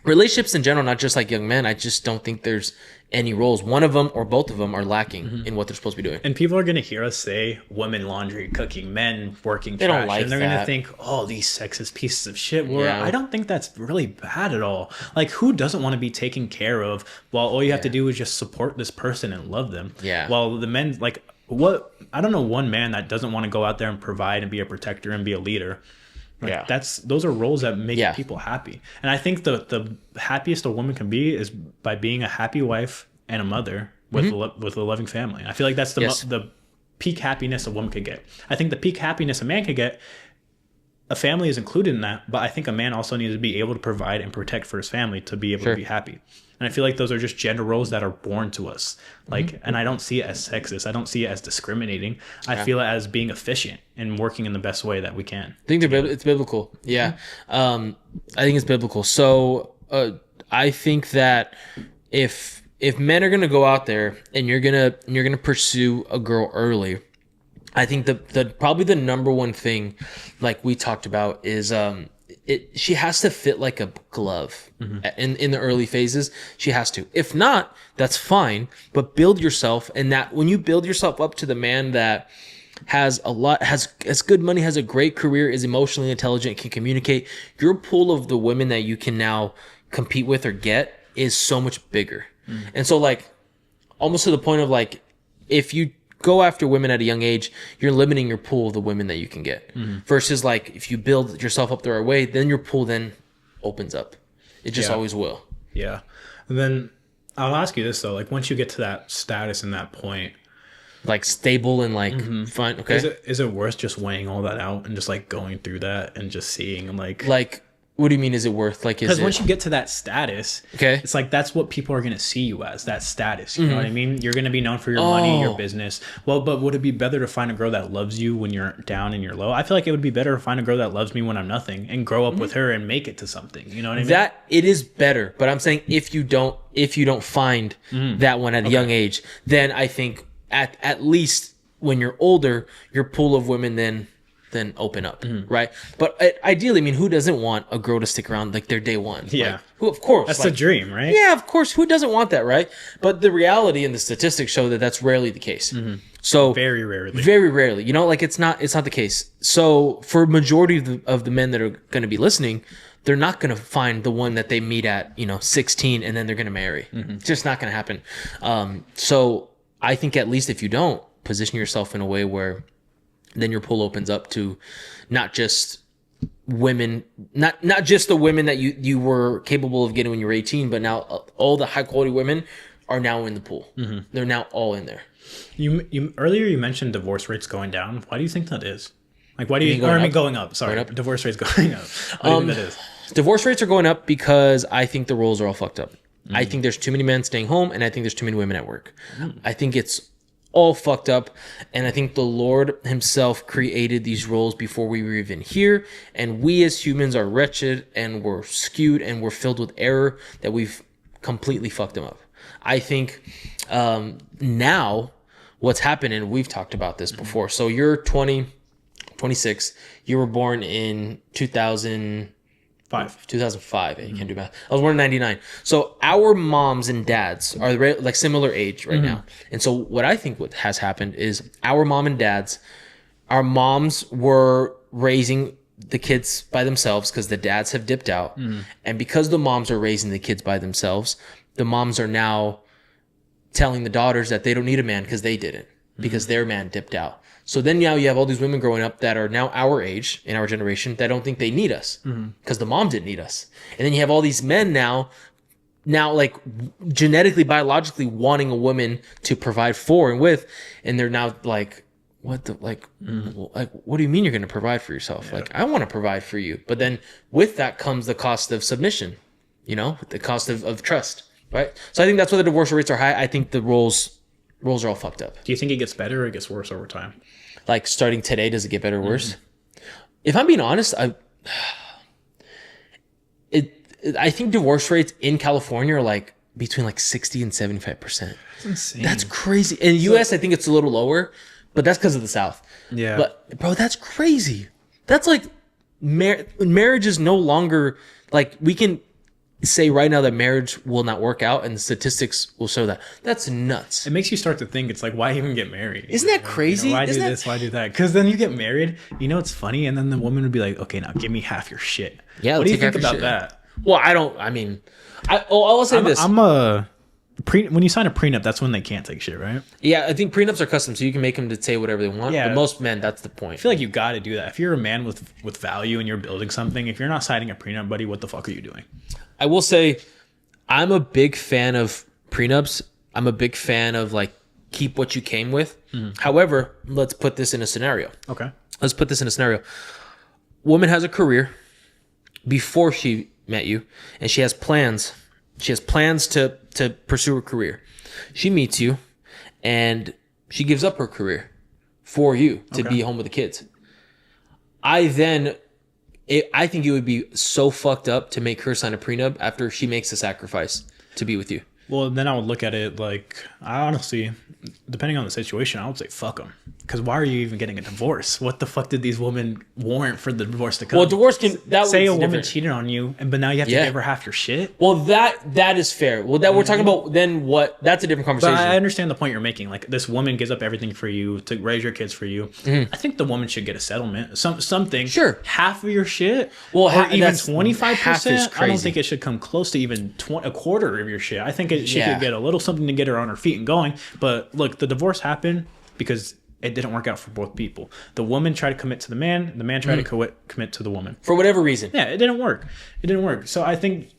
relationships in general, not just like young men. I just don't think there's any roles. One of them or both of them are lacking in what they're supposed to be doing. And people are going to hear us say women laundry, cooking, men working They trash. don't like and they're going to that. think, oh, these sexist pieces of shit. Well, Yeah. I don't think that's really bad at all. Like, who doesn't want to be taken care of? Well, all you have to do is just support this person and love them. Yeah. While the men, like, what? I don't know one man that doesn't want to go out there and provide and be a protector and be a leader. Like, Yeah. those are roles that make Yeah. people happy. And I think the happiest a woman can be is by being a happy wife and a mother with with a loving family. I feel like that's Yes. the peak happiness a woman could get. I think the peak happiness a man could get, a family is included in that, but I think a man also needs to be able to provide and protect for his family to be able to be happy. And I feel like those are just gender roles that are born to us. Like, and I don't see it as sexist. I don't see it as discriminating. I feel it as being efficient and working in the best way that we can. I think it's biblical. Yeah. I think it's biblical. So I think that if men are gonna go out there and you're gonna pursue a girl early, I think the probably the number one thing, like we talked about, is she has to fit like a glove in the early phases. She has to. If not, that's fine. But build yourself, and that when you build yourself up to the man that has good money, has a great career, is emotionally intelligent, can communicate, your pool of the women that you can now compete with or get is so much bigger. And so like almost to the point of like, if you go after women at a young age, you're limiting your pool of the women that you can get. Versus like if you build yourself up the right way, then your pool then opens up. It just always will. Yeah. And then I'll ask you this though, like once you get to that status and that point, Like stable and like fine. Okay. is it worth just weighing all that out and just like going through that and just seeing Like, what do you mean? Is it worth like? Because once you get to that status, Okay. it's like that's what people are going to see you as, that status. You know what I mean? You're going to be known for your money, your business. Well, but would it be better to find a girl that loves you when you're down and you're low? I feel like it would be better to find a girl that loves me when I'm nothing and grow up with her and make it to something. You know what I mean? That it is better, but I'm saying if you don't find that one at a young age, then I think at least when you're older, your pool of women then open up, right? But ideally, I mean, who doesn't want a girl to stick around like their day one? Yeah. Like, who, of course. That's like, the dream, right? Yeah, of course. Who doesn't want that, right? But the reality and the statistics show that that's rarely the case. So Very rarely. very rarely, you know, like it's not the case. So for majority of the men that are going to be listening, they're not going to find the one that they meet at 16 and then they're going to marry. It's just not going to happen. So I think at least if you don't position yourself in a way where then your pool opens up to not just women, not just the women that you were capable of getting when you were 18, but now all the high quality women are now in the pool. They're now all in there. You earlier you mentioned divorce rates going down. Why do you think that is? Like, why do you? going up? Going up. Sorry, Going up? divorce rates going up. Why do you think that is? Divorce rates are going up because I think the roles are all fucked up. I think there's too many men staying home, and I think there's too many women at work. I think it's all fucked up, and I think the Lord himself created these roles before we were even here, and we as humans are wretched, and we're skewed, and we're filled with error that we've completely fucked them up. I think now what's happening, we've talked about this before, so you're 20, 26, you were born in 2005. You can't do math. I was born in 99. So our moms and dads are like similar age right now. And so what I think what has happened is our moms were raising the kids by themselves because the dads have dipped out. And because the moms are raising the kids by themselves, the moms are now telling the daughters that they don't need a man because they didn't, because their man dipped out. So then now you have all these women growing up that are now our age, in our generation, that don't think they need us because the mom didn't need us. And then you have all these men now like genetically, biologically wanting a woman to provide for and with, and they're now like, what do you mean you're going to provide for yourself? Yeah. Like, I want to provide for you. But then with that comes the cost of submission. you know, the cost of trust, right? So I think that's why the divorce rates are high. I think the roles are all fucked up. Do you think it gets better or it gets worse over time? Like starting today, does it get better or worse? If I'm being honest, I think divorce rates in California are like between like 60 and 75%. That's insane. That's crazy. In the US, I think it's a little lower, but that's because of the South. Yeah. But bro, that's crazy. That's like marriage is no longer like, we can say right now that marriage will not work out, and the statistics will show that. That's nuts. It makes you start to think, it's like, why even get married? Isn't that crazy? You know, why Isn't do that... this? Why do that? Because then you get married, you know, it's funny, and then the woman would be like, okay, now give me half your shit. Yeah, what do you think half your about shit. that? Well, I will say this. When you sign a prenup, that's when they can't take shit, right? Yeah, I think prenups are custom, so you can make them to say whatever they want. Yeah. But most men, that's the point. I feel like you got to do that. If you're a man with value and you're building something, if you're not signing a prenup, buddy, what the fuck are you doing? I will say, I'm a big fan of prenups. I'm a big fan of like, keep what you came with. However, let's put this in a scenario. Okay. Let's put this in a scenario. Woman has a career before she met you, and she has plans. She has plans to pursue her career. She meets you, and she gives up her career for you to be home with the kids. I think it would be so fucked up to make her sign a prenup after she makes a sacrifice to be with you. Well, then I would look at it like, I honestly, depending on the situation, I would say fuck them. Because why are you even getting a divorce? What the fuck did these women warrant for the divorce to come? Well, divorce can... Say a woman cheated on you, but now you have to give her half your shit? Well, that is fair. Well, that we're talking about then what... That's a different conversation. But I understand the point you're making. Like, this woman gives up everything for you to raise your kids for you. I think the woman should get a settlement. Something. Sure. Half of your shit. Well, or even 25%. half is crazy. I don't think it should come close to even a quarter of your shit. I think she could get a little something to get her on her feet and going. But look, the divorce happened because it didn't work out for both people. The woman tried to commit to the man tried to commit to the woman. For whatever reason. Yeah, it didn't work. So I think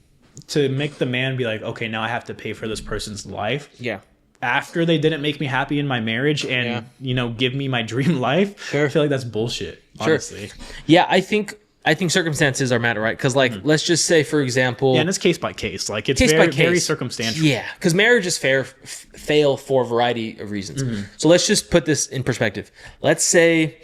to make the man be like, okay, now I have to pay for this person's life. Yeah. After they didn't make me happy in my marriage and, give me my dream life. Sure. I feel like that's bullshit, honestly. Yeah, I think circumstances are matter, right? Because like, let's just say, for example, and it's case by case. Like it's very circumstantial. Yeah, because marriages fail for a variety of reasons. So let's just put this in perspective. Let's say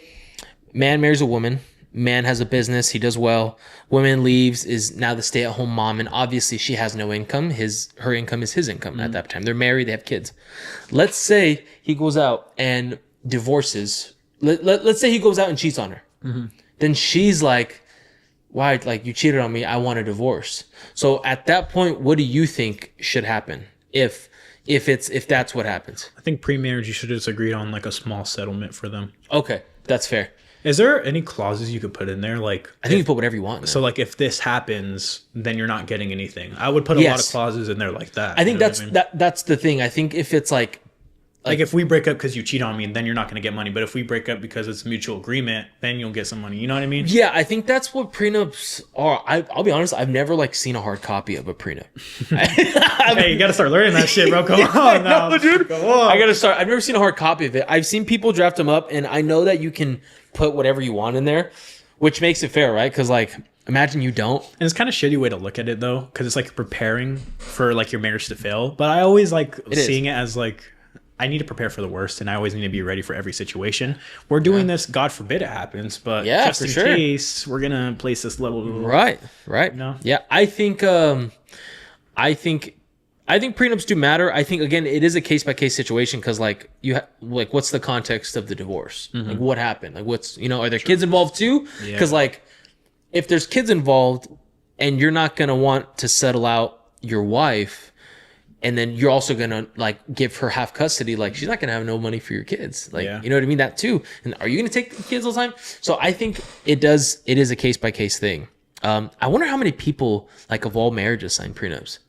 man marries a woman. Man has a business. He does well. Woman leaves, is now the stay-at-home mom, and obviously she has no income. Her income is his income at that time. They're married. They have kids. Let's say he goes out and divorces. Let's say he goes out and cheats on her. Then she's like, why? Like, you cheated on me. I want a divorce. So at that point, what do you think should happen if that's what happens? I think pre-marriage you should have just agreed on like a small settlement for them. Okay, that's fair. Is there any clauses you could put in there? Like, I think you put whatever you want. So like, if this happens, then you're not getting anything. I would put a lot of clauses in there like that. I think that's the thing. I think if it's like if we break up because you cheat on me, then you're not going to get money. But if we break up because it's a mutual agreement, then you'll get some money. You know what I mean? Yeah, I think that's what prenups are. I'll be honest, I've never like seen a hard copy of a prenup. Hey, you got to start learning that shit, bro. Come on now. No, dude. Come on. I got to start. I've never seen a hard copy of it. I've seen people draft them up, and I know that you can put whatever you want in there, which makes it fair, right? Because like, imagine you don't. And it's kind of shitty way to look at it though, because it's like you're preparing for like your marriage to fail. But I always like seeing it as like, I need to prepare for the worst, and I always need to be ready for every situation. We're doing this, God forbid it happens, but just in case, we're gonna place this little right. No, yeah. I think prenups do matter. I think again, it is a case by case situation because like like what's the context of the divorce? Like what happened? Like what's are there kids involved too? Because like if there's kids involved and you're not gonna want to settle out your wife. And then you're also gonna like give her half custody. Like she's not gonna have no money for your kids. Like you know what I mean? That too. And are you gonna take the kids all the time? So I think it is a case by case thing. I wonder how many people like of all marriages sign prenups.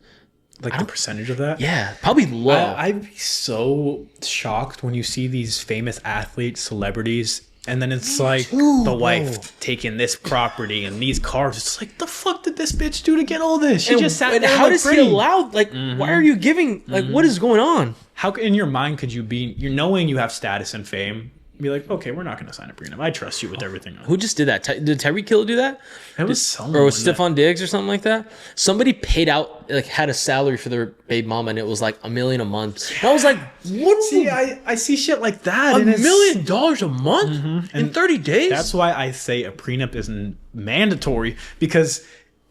Like the percentage of that? Yeah, probably low. I'd be so shocked when you see these famous athletes, celebrities, and then it's like the wife taking this property and these cars. It's like, the fuck did this bitch do to get all this? She just sat there. How does he allow? Like, why are you giving? Like, what is going on? How in your mind could you be? You're knowing you have status and fame. be like, okay, we're not going to sign a prenup. I trust you with everything. Who just did that? Did Tyreek Hill do that? It was someone. Or was Stephon Diggs or something like that? Somebody paid out, like, had a salary for their baby mama, and it was like $1 million a month. And I was like, what? See, I see shit like that. $1 million a month in 30 days? That's why I say a prenup isn't mandatory, because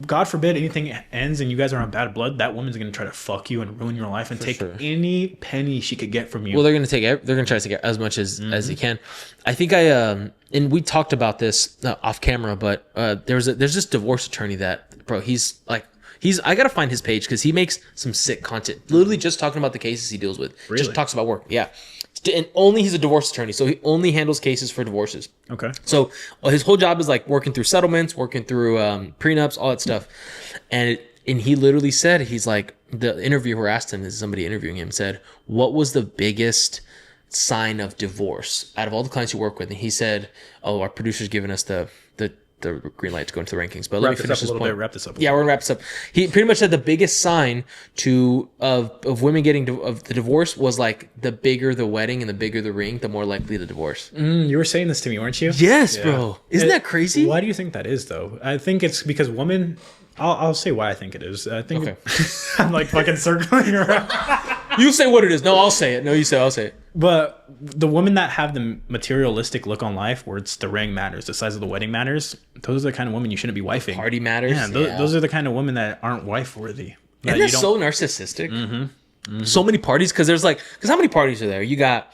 God forbid anything ends and you guys are on bad blood, that woman's going to try to fuck you and ruin your life and take any penny she could get from you. Well, they're going to try to take as much as they can. I think and we talked about this off camera, but there's this divorce attorney that, bro, I got to find his page because he makes some sick content, literally just talking about the cases he deals with. Really? Just talks about work. Yeah. And only he's a divorce attorney, so he only handles cases for divorces. Okay. So his whole job is like working through settlements, working through prenups, all that stuff. And he literally said, he's like, the interviewer asked him, somebody interviewing him said, what was the biggest sign of divorce out of all the clients you work with? And he said, oh, our producer's giving us the green light to go into the rankings. But let me finish this point. Wrap this up. Yeah, we're gonna wrap this up. He pretty much said the biggest sign of women getting of the divorce was like the bigger the wedding and the bigger the ring, the more likely the divorce. You were saying this to me, weren't you? Yes, bro. Isn't that crazy? Why do you think that is, though? I think it's because women. I'll say why I think it is. I think I'm like fucking circling around. You say what it is. No, I'll say it. No, you say I'll say it. But the women that have the materialistic look on life, where it's the ring matters, the size of the wedding matters, those are the kind of women you shouldn't be wifing. Party matters. Yeah, those are the kind of women that aren't wife worthy. Isn't that so narcissistic? So many parties, because how many parties are there? You got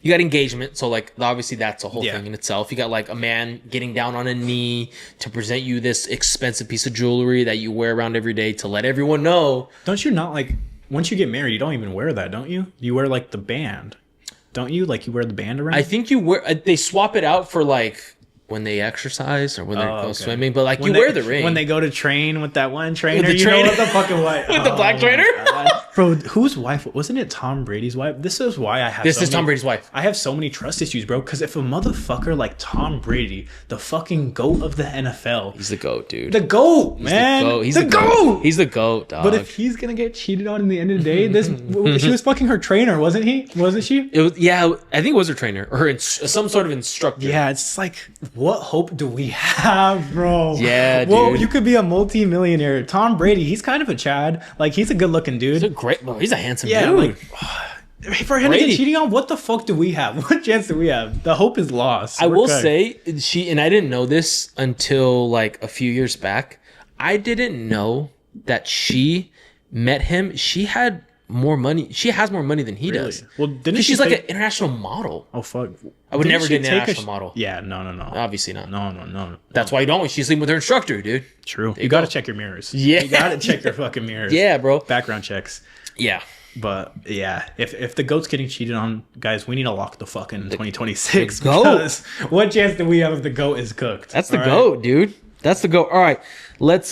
engagement, so like obviously that's a whole thing in itself. You got like a man getting down on a knee to present you this expensive piece of jewelry that you wear around every day to let everyone know. Don't you not like once you get married, you don't even wear that, don't you? You wear like the band, don't you? Like you wear the band around. I think you wear. They swap it out for like when they exercise or when they go swimming, but like wear the ring when they go to train with that one trainer. With the trainer. What the fucking wife with the black trainer. Bro, whose wife wasn't it? Tom Brady's wife. This is why I have. This is Tom Brady's wife. I have so many trust issues, bro. Because if a motherfucker like Tom Brady, the fucking GOAT of the NFL, he's the GOAT, dude. The GOAT, man. He's the GOAT. He's the GOAT, dog. But if he's gonna get cheated on in the end of the day, she was fucking her trainer, wasn't he? Wasn't she? It was. Yeah, I think it was her trainer or her some sort of instructor. Yeah, it's like, what hope do we have, bro? Yeah, well, dude. you could be a multi-millionaire. Tom Brady, he's kind of a Chad. Like he's a good-looking dude. He's a handsome dude. Like, for him to get cheating on, what the fuck do we have? What chance do we have? The hope is lost. I will say and I didn't know this until like a few years back. I didn't know that she met him. She had more money. She has more money than he does. Well, didn't she's like an international model. Oh fuck! I would never get an international model. Yeah, no. Obviously not. No. That's why you don't. She's sleeping with her instructor, dude. True. You got to check your mirrors. Yeah, you got to check your fucking mirrors. Yeah, bro. Background checks. Yeah. But yeah, if the GOAT's getting cheated on, guys, we need to lock the fuck in 2026. The GOAT. Because what chance do we have if the GOAT is cooked? That's the GOAT, dude. That's the GOAT. All right, let's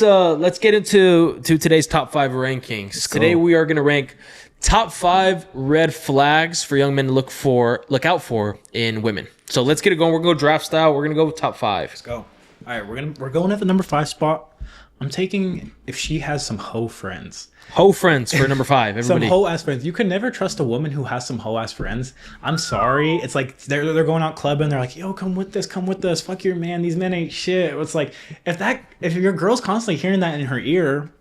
get into today's top 5 rankings. Today we are gonna rank top 5 red flags for young men to look out for in women. So let's get it going. We're gonna go draft style. We're gonna go with top 5. Let's go. All right, we're going at the number 5 spot. I'm taking if she has some hoe friends. Hoe friends for number 5. Everybody. Some hoe ass friends. You can never trust a woman who has some hoe ass friends. I'm sorry. It's like they're going out clubbing. They're like, yo, come with us. Fuck your man. These men ain't shit. It's like if your girl's constantly hearing that in her ear,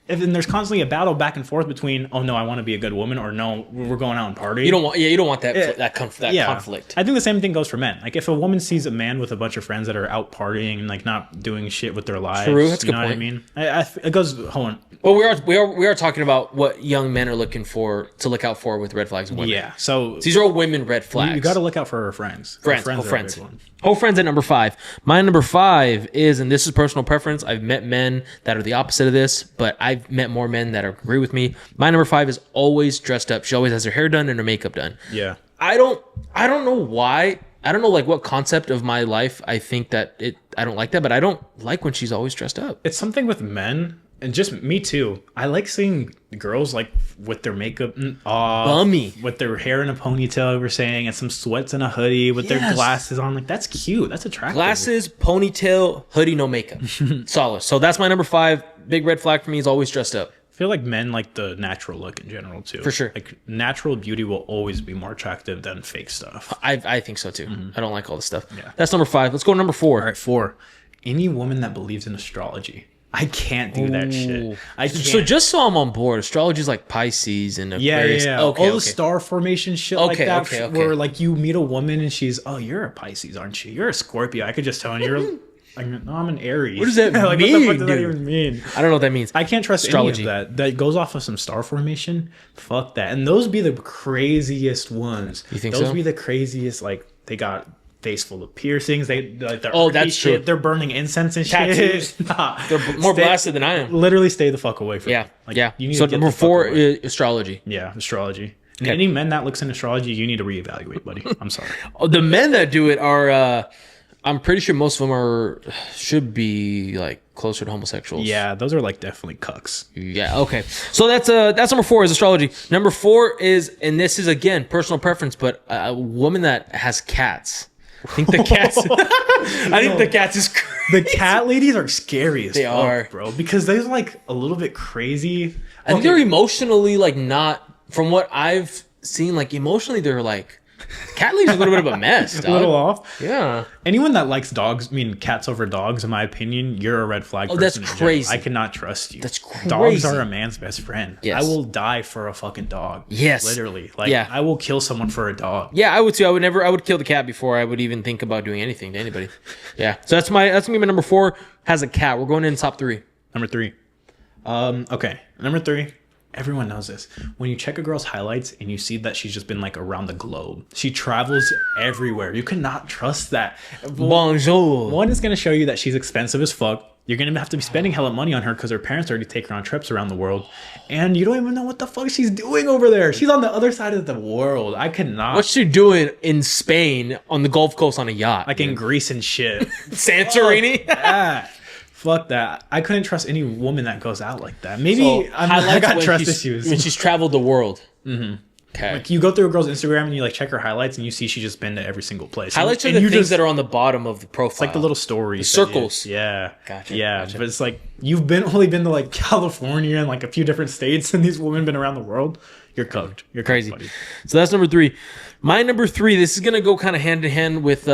and there's constantly a battle back and forth between, oh no, I want to be a good woman, or no, we're going out and party. You don't want that conflict. I think the same thing goes for men. Like if a woman sees a man with a bunch of friends that are out partying and like not doing shit with their lives. True, that's a good point. What I mean? It goes. Hold on. Well, we are talking about what young men are looking for to look out for with red flags in women. Yeah. So these are all women red flags. You got to look out for her friends. Friends. Oh, friends at number 5. My number 5 is, and this is personal preference. I've met men that are the opposite of this, but I've met more men that agree with me. My number 5 is always dressed up. She always has her hair done and her makeup done. Yeah. I don't know why. I don't know like what concept of my life I think that I don't like that, but I don't like when she's always dressed up. It's something with men. And just me too. I like seeing girls like with their makeup off, bummy, with their hair in a ponytail, we're saying, and some sweats and a hoodie with their glasses on. Like that's cute. That's attractive. Glasses, ponytail, hoodie, no makeup. Solid. So that's my number 5. Big red flag for me is always dressed up. I feel like men like the natural look in general too. For sure. Like natural beauty will always be more attractive than fake stuff. I think so too. I don't like all this stuff. Yeah. That's number 5. Let's go to number 4. All right, 4. Any woman that believes in astrology. I can't do that shit. I can't. So just so I'm on board, astrology is like Pisces and Aquarius. Yeah. Okay, all the star formation shit like Okay, that. okay. Where like you meet a woman and she's, oh, you're a Pisces, aren't you? You're a Scorpio. I could just tell. And you're like, no, I'm an Aries. What does that like, mean, what the fuck does that dude? even mean? I don't know what that means. I can't trust Astrology. any of that. That goes off of some star formation. Fuck that. And those be the craziest ones. You think those so? be the craziest. Like they got face full of piercings. They like they're Oh, earthy that's shit. true. They're burning incense and Tattoos. shit. Nah. They're more blasted than I am. Literally, stay the fuck away from. Yeah, it. Like, yeah. You need So to get number the fuck 4 away. is astrology. Yeah, astrology. And Okay. any men that looks in astrology, you need to reevaluate, buddy. I'm sorry. Oh, the men that do it are, I'm pretty sure most of them should be like closer to homosexuals. Yeah, those are like definitely cucks. Yeah. Okay. So that's number 4 is astrology. Number 4 is, and this is again personal preference, but a woman that has cats. I think the cats. I think the cats is crazy. The cat ladies are scary as They fuck, are. bro. Because they're like a little bit crazy. I think they're emotionally like not, from what I've seen, like emotionally they're like, cat lady's a little bit of a mess. a Dog. little off. Yeah. Anyone that likes dogs, I mean cats over dogs, in my opinion, you're a red flag. Oh, that's person in general. crazy. I cannot trust you. That's Dogs crazy. are a man's best friend. Yes. I will die for a fucking dog. Yes. Literally. Like Yeah. I will kill someone for a dog. Yeah, I would too. I would kill the cat before I would even think about doing anything to anybody. Yeah. So that's gonna be my number 4. Has a cat. We're going in top 3. Number 3. Okay. Number 3. Everyone knows this. When you check a girl's highlights and you see that she's just been like around the globe, she travels everywhere. You cannot trust that. Bonjour. One is going to show you that she's expensive as fuck. You're going to have to be spending hella money on her because her parents already take her on trips around the world. And you don't even know what the fuck she's doing over there. She's on the other side of the world. I cannot. What's she doing in Spain on the Gulf Coast on a yacht? like in Greece and shit. Santorini? Ah, fuck that. I couldn't trust any woman that goes out like that. Maybe So, I highlights got when trust she's- issues. When she's traveled the world. Mm-hmm. Okay. Like you go through a girl's Instagram and you like check her highlights and you see she's just been to every single place. Highlights are and the you things just, that are on the bottom of the profile. it's like the little stories, The circles. Yeah, Gotcha, Yeah, gotcha. but it's like you've only been to like California and like a few different states, and these women been around the world. You're cooked. You're crazy. Cooked, buddy. So that's number 3. My number 3. This is gonna go kind of hand in hand with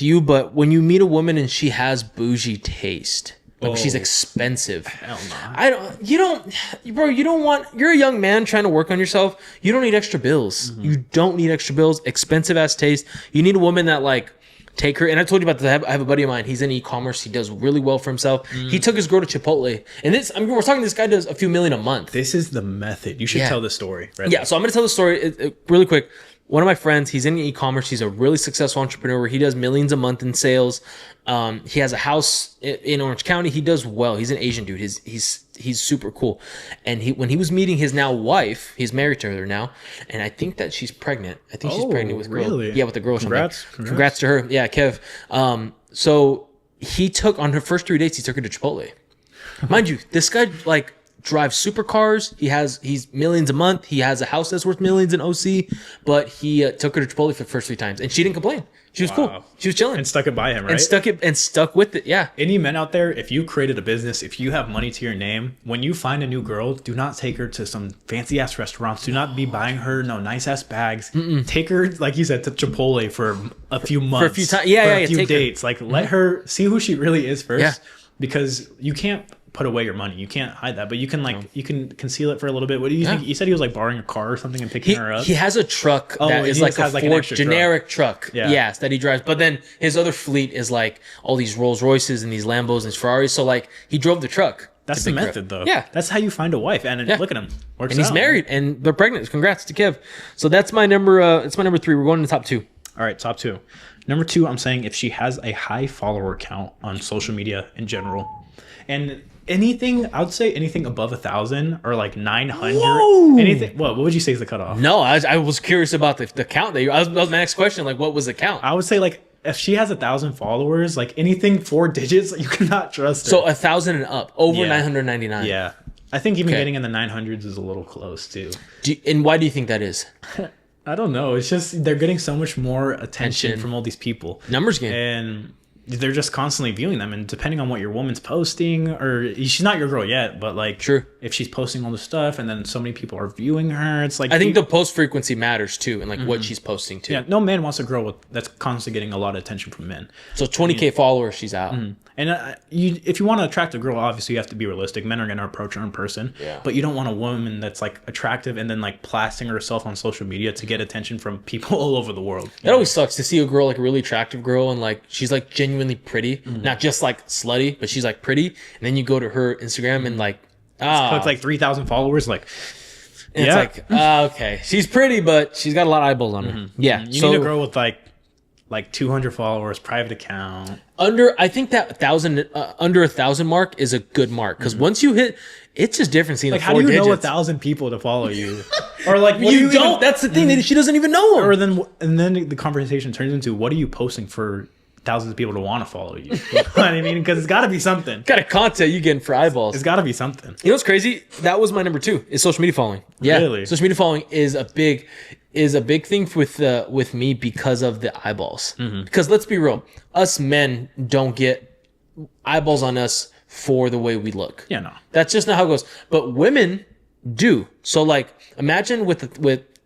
you, but when you meet a woman and she has bougie taste. Like she's Oh. expensive. Hell no. You don't want, you're a young man trying to work on yourself. You don't need extra bills. Mm-hmm. You don't need extra bills. Expensive ass taste. You need a woman that like take her. And I told you about this. I have a buddy of mine. He's in e-commerce. He does really well for himself. He took his girl to Chipotle. And we're talking, this guy does a few million a month. This is the method. You should Yeah. tell the story. Right? Yeah, so I'm going to tell the story really quick. One of my friends, he's in e-commerce. He's a really successful entrepreneur. He does millions a month in sales. He has a house in Orange County. He does well. He's an Asian dude. He's super cool. And when he was meeting his now wife, he's married to her now, and I think that she's pregnant. I think she's Oh, pregnant with a girl. really? Yeah, with a girl. Or Congrats, something. Congrats to her. Yeah, Kev. So he took, on her first 3 dates, he took her to Chipotle. Mind you, this guy like drives supercars. He's millions a month. He has a house that's worth millions in OC. But he took her to Chipotle for the first 3 times, and she didn't complain. She was cool. Wow. She was chilling And stuck it by him, right? and stuck with it. Yeah. Any men out there, if you created a business, if you have money to your name, when you find a new girl, do not take her to some fancy ass restaurants. Do not be buying her no nice ass bags. Take her, like you said, to Chipotle for a few months. few ti- yeah, for yeah, a yeah, few take her. dates. Like let her see who she really is first. Yeah. Because you can't put away your money. You can't hide that, but you can you can conceal it for a little bit. What do you think? You said he was like borrowing a car or something and picking her up. He has a truck that he is like just a has, like, an Ford extra truck. generic truck. Yeah. Yes, that he drives. But then his other fleet is like all these Rolls Royces and these Lambos and Ferraris. So like he drove the truck. That's to the pick her up. method, though. Yeah. That's how you find a wife. And look at him. Works And he's out. married and they're pregnant. Congrats to Kev. So that's my number. It's my number 3. We're going to the top 2. All right, top 2. Number 2, I'm saying if she has a high follower count on social media in general, and anything, I would say anything above 1,000 or like 900. Whoa! Anything. What would you say is the cutoff? No, I was curious about the count. That was my next question. Like, what was the count? I would say like if she has 1,000 followers, like anything 4 digits, you cannot trust her. So 1,000 and up, over Yeah. 999. yeah, I think even Okay. getting in the 900s is a little close too. And why do you think that is? I don't know. It's just they're getting so much more attention Attention. from all these people. Numbers game. And they're just constantly viewing them, and depending on what your woman's posting, or she's not your girl yet, but like True. if she's posting all this stuff and then so many people are viewing her. It's like I think the post frequency matters too, and like what she's posting too. yeah, no man wants a girl that's constantly getting a lot of attention from men. So 20K followers, she's out. And if you want to attract a girl, obviously you have to be realistic. Men are going to approach her in person, but you don't want a woman that's like attractive and then like plastering herself on social media to get attention from people all over the world. It always sucks to see a girl, like a really attractive girl, and like she's like genuinely pretty, not just like slutty, but she's like pretty. And then you go to her Instagram and like, It's like 3,000 followers. Like, and it's like, okay, she's pretty, but she's got a lot of eyeballs on her. Yeah, you need a girl with like 200 followers, private account. I think that under 1,000 mark is a good mark, because once you hit, it's just different seeing Like, the how four do you digits. know 1,000 people to follow you? Or like, what You do don't. That's the thing. That she doesn't even know them. and then the conversation turns into, what are you posting for thousands of people to want to follow you? You know what I mean? Because it's got to be something. What kind of content you getting for eyeballs? It's got to be something. You know what's crazy? That was my number 2. Is social media following. Yeah, Really? social media following is a big thing with me because of the eyeballs. Because let's be real, us men don't get eyeballs on us for the way we look. Yeah, no. That's just not how it goes. But women do. So like, imagine with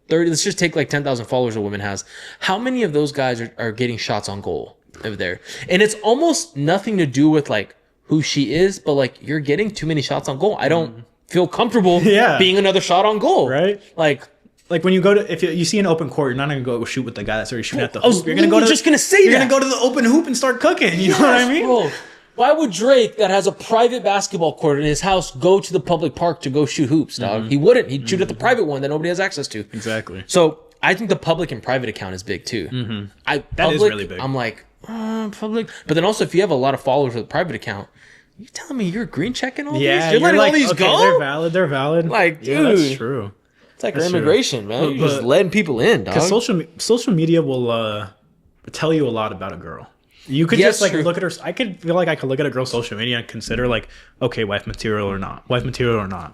30. Let's just take like 10,000 followers a woman has. How many of those guys are getting shots on goal over there? And it's almost nothing to do with like who she is, but like, you're getting too many shots on goal. I don't feel comfortable being another shot on goal. Right? Like when you go to, if you see an open court, you're not going to go shoot with the guy that's already shooting at the I was hoop. You're going to go to just gonna say you're that. going to go to the open hoop and start cooking. You know what I mean? Bro, why would Drake, that has a private basketball court in his house, go to the public park to go shoot hoops, dog? He wouldn't. He'd shoot at the private one that nobody has access to. Exactly. So I think the public and private account is big too. That is really big. I'm like, public. But then also, if you have a lot of followers with a private account, you telling me you're green checking all these? You're letting all these go? They're valid. Like, yeah, that's dude. true. It's like immigration, man. You're just letting people in, dog. Because social media will tell you a lot about a girl. You could Yes, just like true. look at her. I could feel like I could look at a girl's social media and consider like, okay, wife material or not.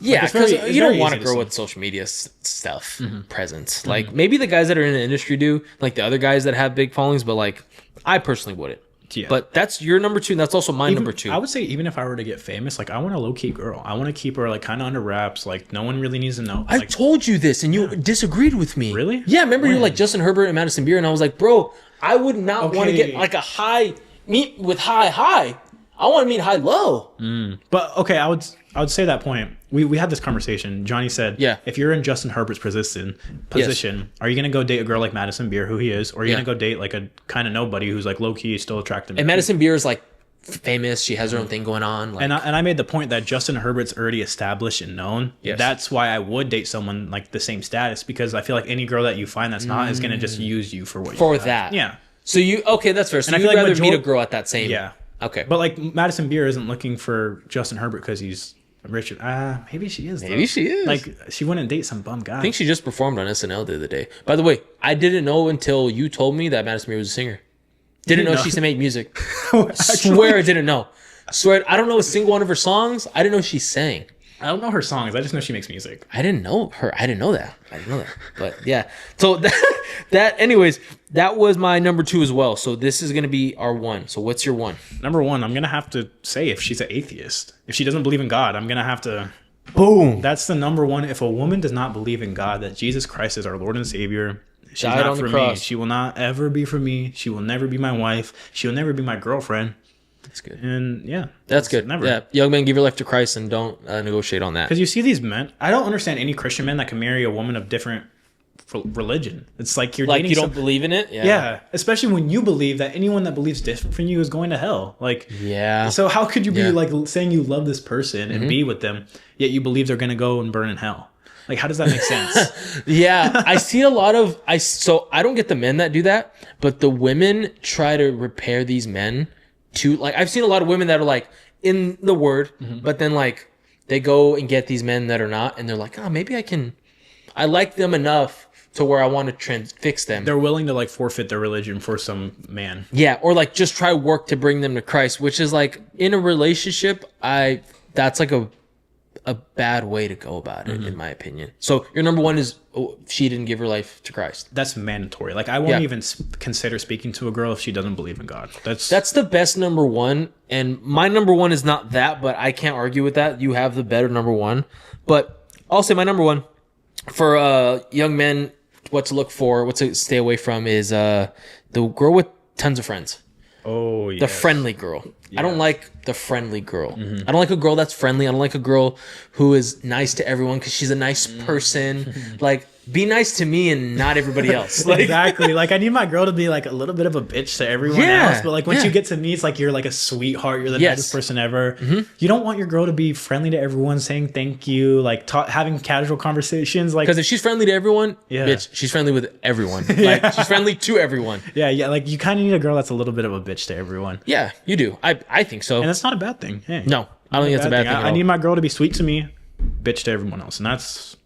Yeah, Like, because it's you don't very want a easy to girl see. with social media stuff presence. Like maybe the guys that are in the industry do, like the other guys that have big followings, but like I personally wouldn't. Yeah. But that's your number 2, and that's also my number 2. I would say even if I were to get famous, like I want a low key girl. I want to keep her like kind of under wraps. Like no one really needs to know. I Like, told you this, and you disagreed with me. Really? Yeah, remember you were When? like Justin Herbert and Madison Beer, and I was like, bro, I would not want to Okay. get like a high meet with high. I want to meet high low. but okay, I would say that point. We had this conversation. Johnny said, Yeah. if you're in Justin Herbert's position, are you gonna go date a girl like Madison Beer, who he is, or are you Yeah. gonna go date like a kind of nobody who's like low key still attractive? And Madison Beer is like famous. She has her own thing going on. Like, And I made the point that Justin Herbert's already established and known. Yes. That's why I would date someone like the same status, because I feel like any girl that you find that's not is gonna just use you for what for you have. that. Yeah. So that's fair. So And I you'd feel like rather meet a major- girl at that same. Yeah. Okay. But like Madison Beer isn't looking for Justin Herbert because he's rich. Maybe she is. Though. Maybe she is. Like she wouldn't date some bum guy. I think she just performed on SNL the other day. By the way, I didn't know until you told me that Madison Beer was a singer. Didn't know she used to make music. Swear I didn't know. Swear I don't know a single one of her songs. I didn't know she sang. I don't know her songs. I just know she makes music. I didn't know her. I didn't know that. But yeah. So anyways, that was my number 2 as well. So this is going to be our 1. So what's your 1? Number 1, I'm gonna have to say if she's an atheist, if she doesn't believe in God, I'm gonna have to. Boom. That's the number 1. If a woman does not believe in God, that Jesus Christ is our Lord and Savior, she's Died not on the for me. cross. She will not ever be for me. She will never be my wife. She will never be my girlfriend. That's good. And yeah, That's good. Never. Yeah. Young men, give your life to Christ and don't negotiate on that. Because you see these men, I don't understand any Christian men that can marry a woman of different religion. It's like you're Like dating you don't believe in it? yeah, especially when you believe that anyone that believes different from you is going to hell. Like, Yeah. so how could you be Yeah. like saying you love this person and be with them, yet you believe they're going to go and burn in hell? Like, how does that make sense? Yeah, I see a lot of so I don't get the men that do that, but the women try to repair these men to like I've seen a lot of women that are like in the word, but then like they go and get these men that are not, and they're like, oh, maybe I like them enough to where I want to fix them. They're willing to like forfeit their religion for some man. Yeah, or like just try work to bring them to Christ, which is like in a relationship, that's like a a bad way to go about it, in my opinion. So your number one is she didn't give her life to Christ. That's mandatory. Like I won't Yeah. even consider speaking to a girl if she doesn't believe in God. That's the best number one, and my number one is not that, but I can't argue with that. You have the better number one, but I'll say my number one for young men, what to look for, what to stay away from is the girl with tons of friends. oh yeah. The friendly girl. I don't like the friendly girl. I don't like a girl that's friendly. I don't like a girl who is nice to everyone because she's a nice person. Like, be nice to me and not everybody else. Like, Exactly. Like I need my girl to be like a little bit of a bitch to everyone Yeah, else, but like once yeah. you get to me, it's like you're like a sweetheart. You're the Yes. nicest person ever. You don't want your girl to be friendly to everyone, saying thank you, like having casual conversations. Like because if she's friendly to everyone, Yeah. bitch, she's friendly with everyone. Like, she's friendly to everyone. yeah, like you kind of need a girl that's a little bit of a bitch to everyone, Yeah, you do. I think so. and that's not a bad thing. Hey, No, I don't think that's a bad thing. at I all. need my girl to be sweet to me, bitch to everyone else, and it's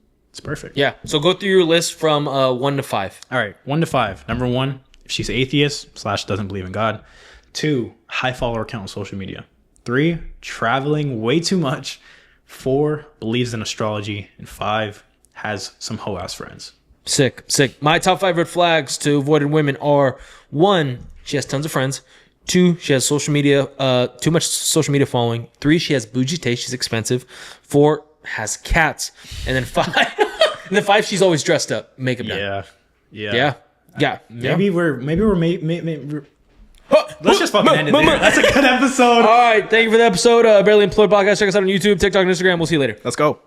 perfect. Yeah. So go through your list from 1 to 5. All right, 1 to 5. Number 1, if she's atheist / doesn't believe in God. 2, high follower count on social media. 3, traveling way too much. 4, believes in astrology. And 5, has some hoe ass friends. Sick. My top 5 red flags to avoid in women are: 1, she has tons of friends. 2, she has social media, too much social media following. 3, she has bougie taste, she's expensive. 4, has cats. And then 5, and then 5, she's always dressed up, makeup done. Yeah. Maybe we're let's just fucking end it there. That's a good episode. All right. Thank you for the episode. Barely Employed Podcast. Check us out on YouTube, TikTok, and Instagram. We'll see you later. Let's go.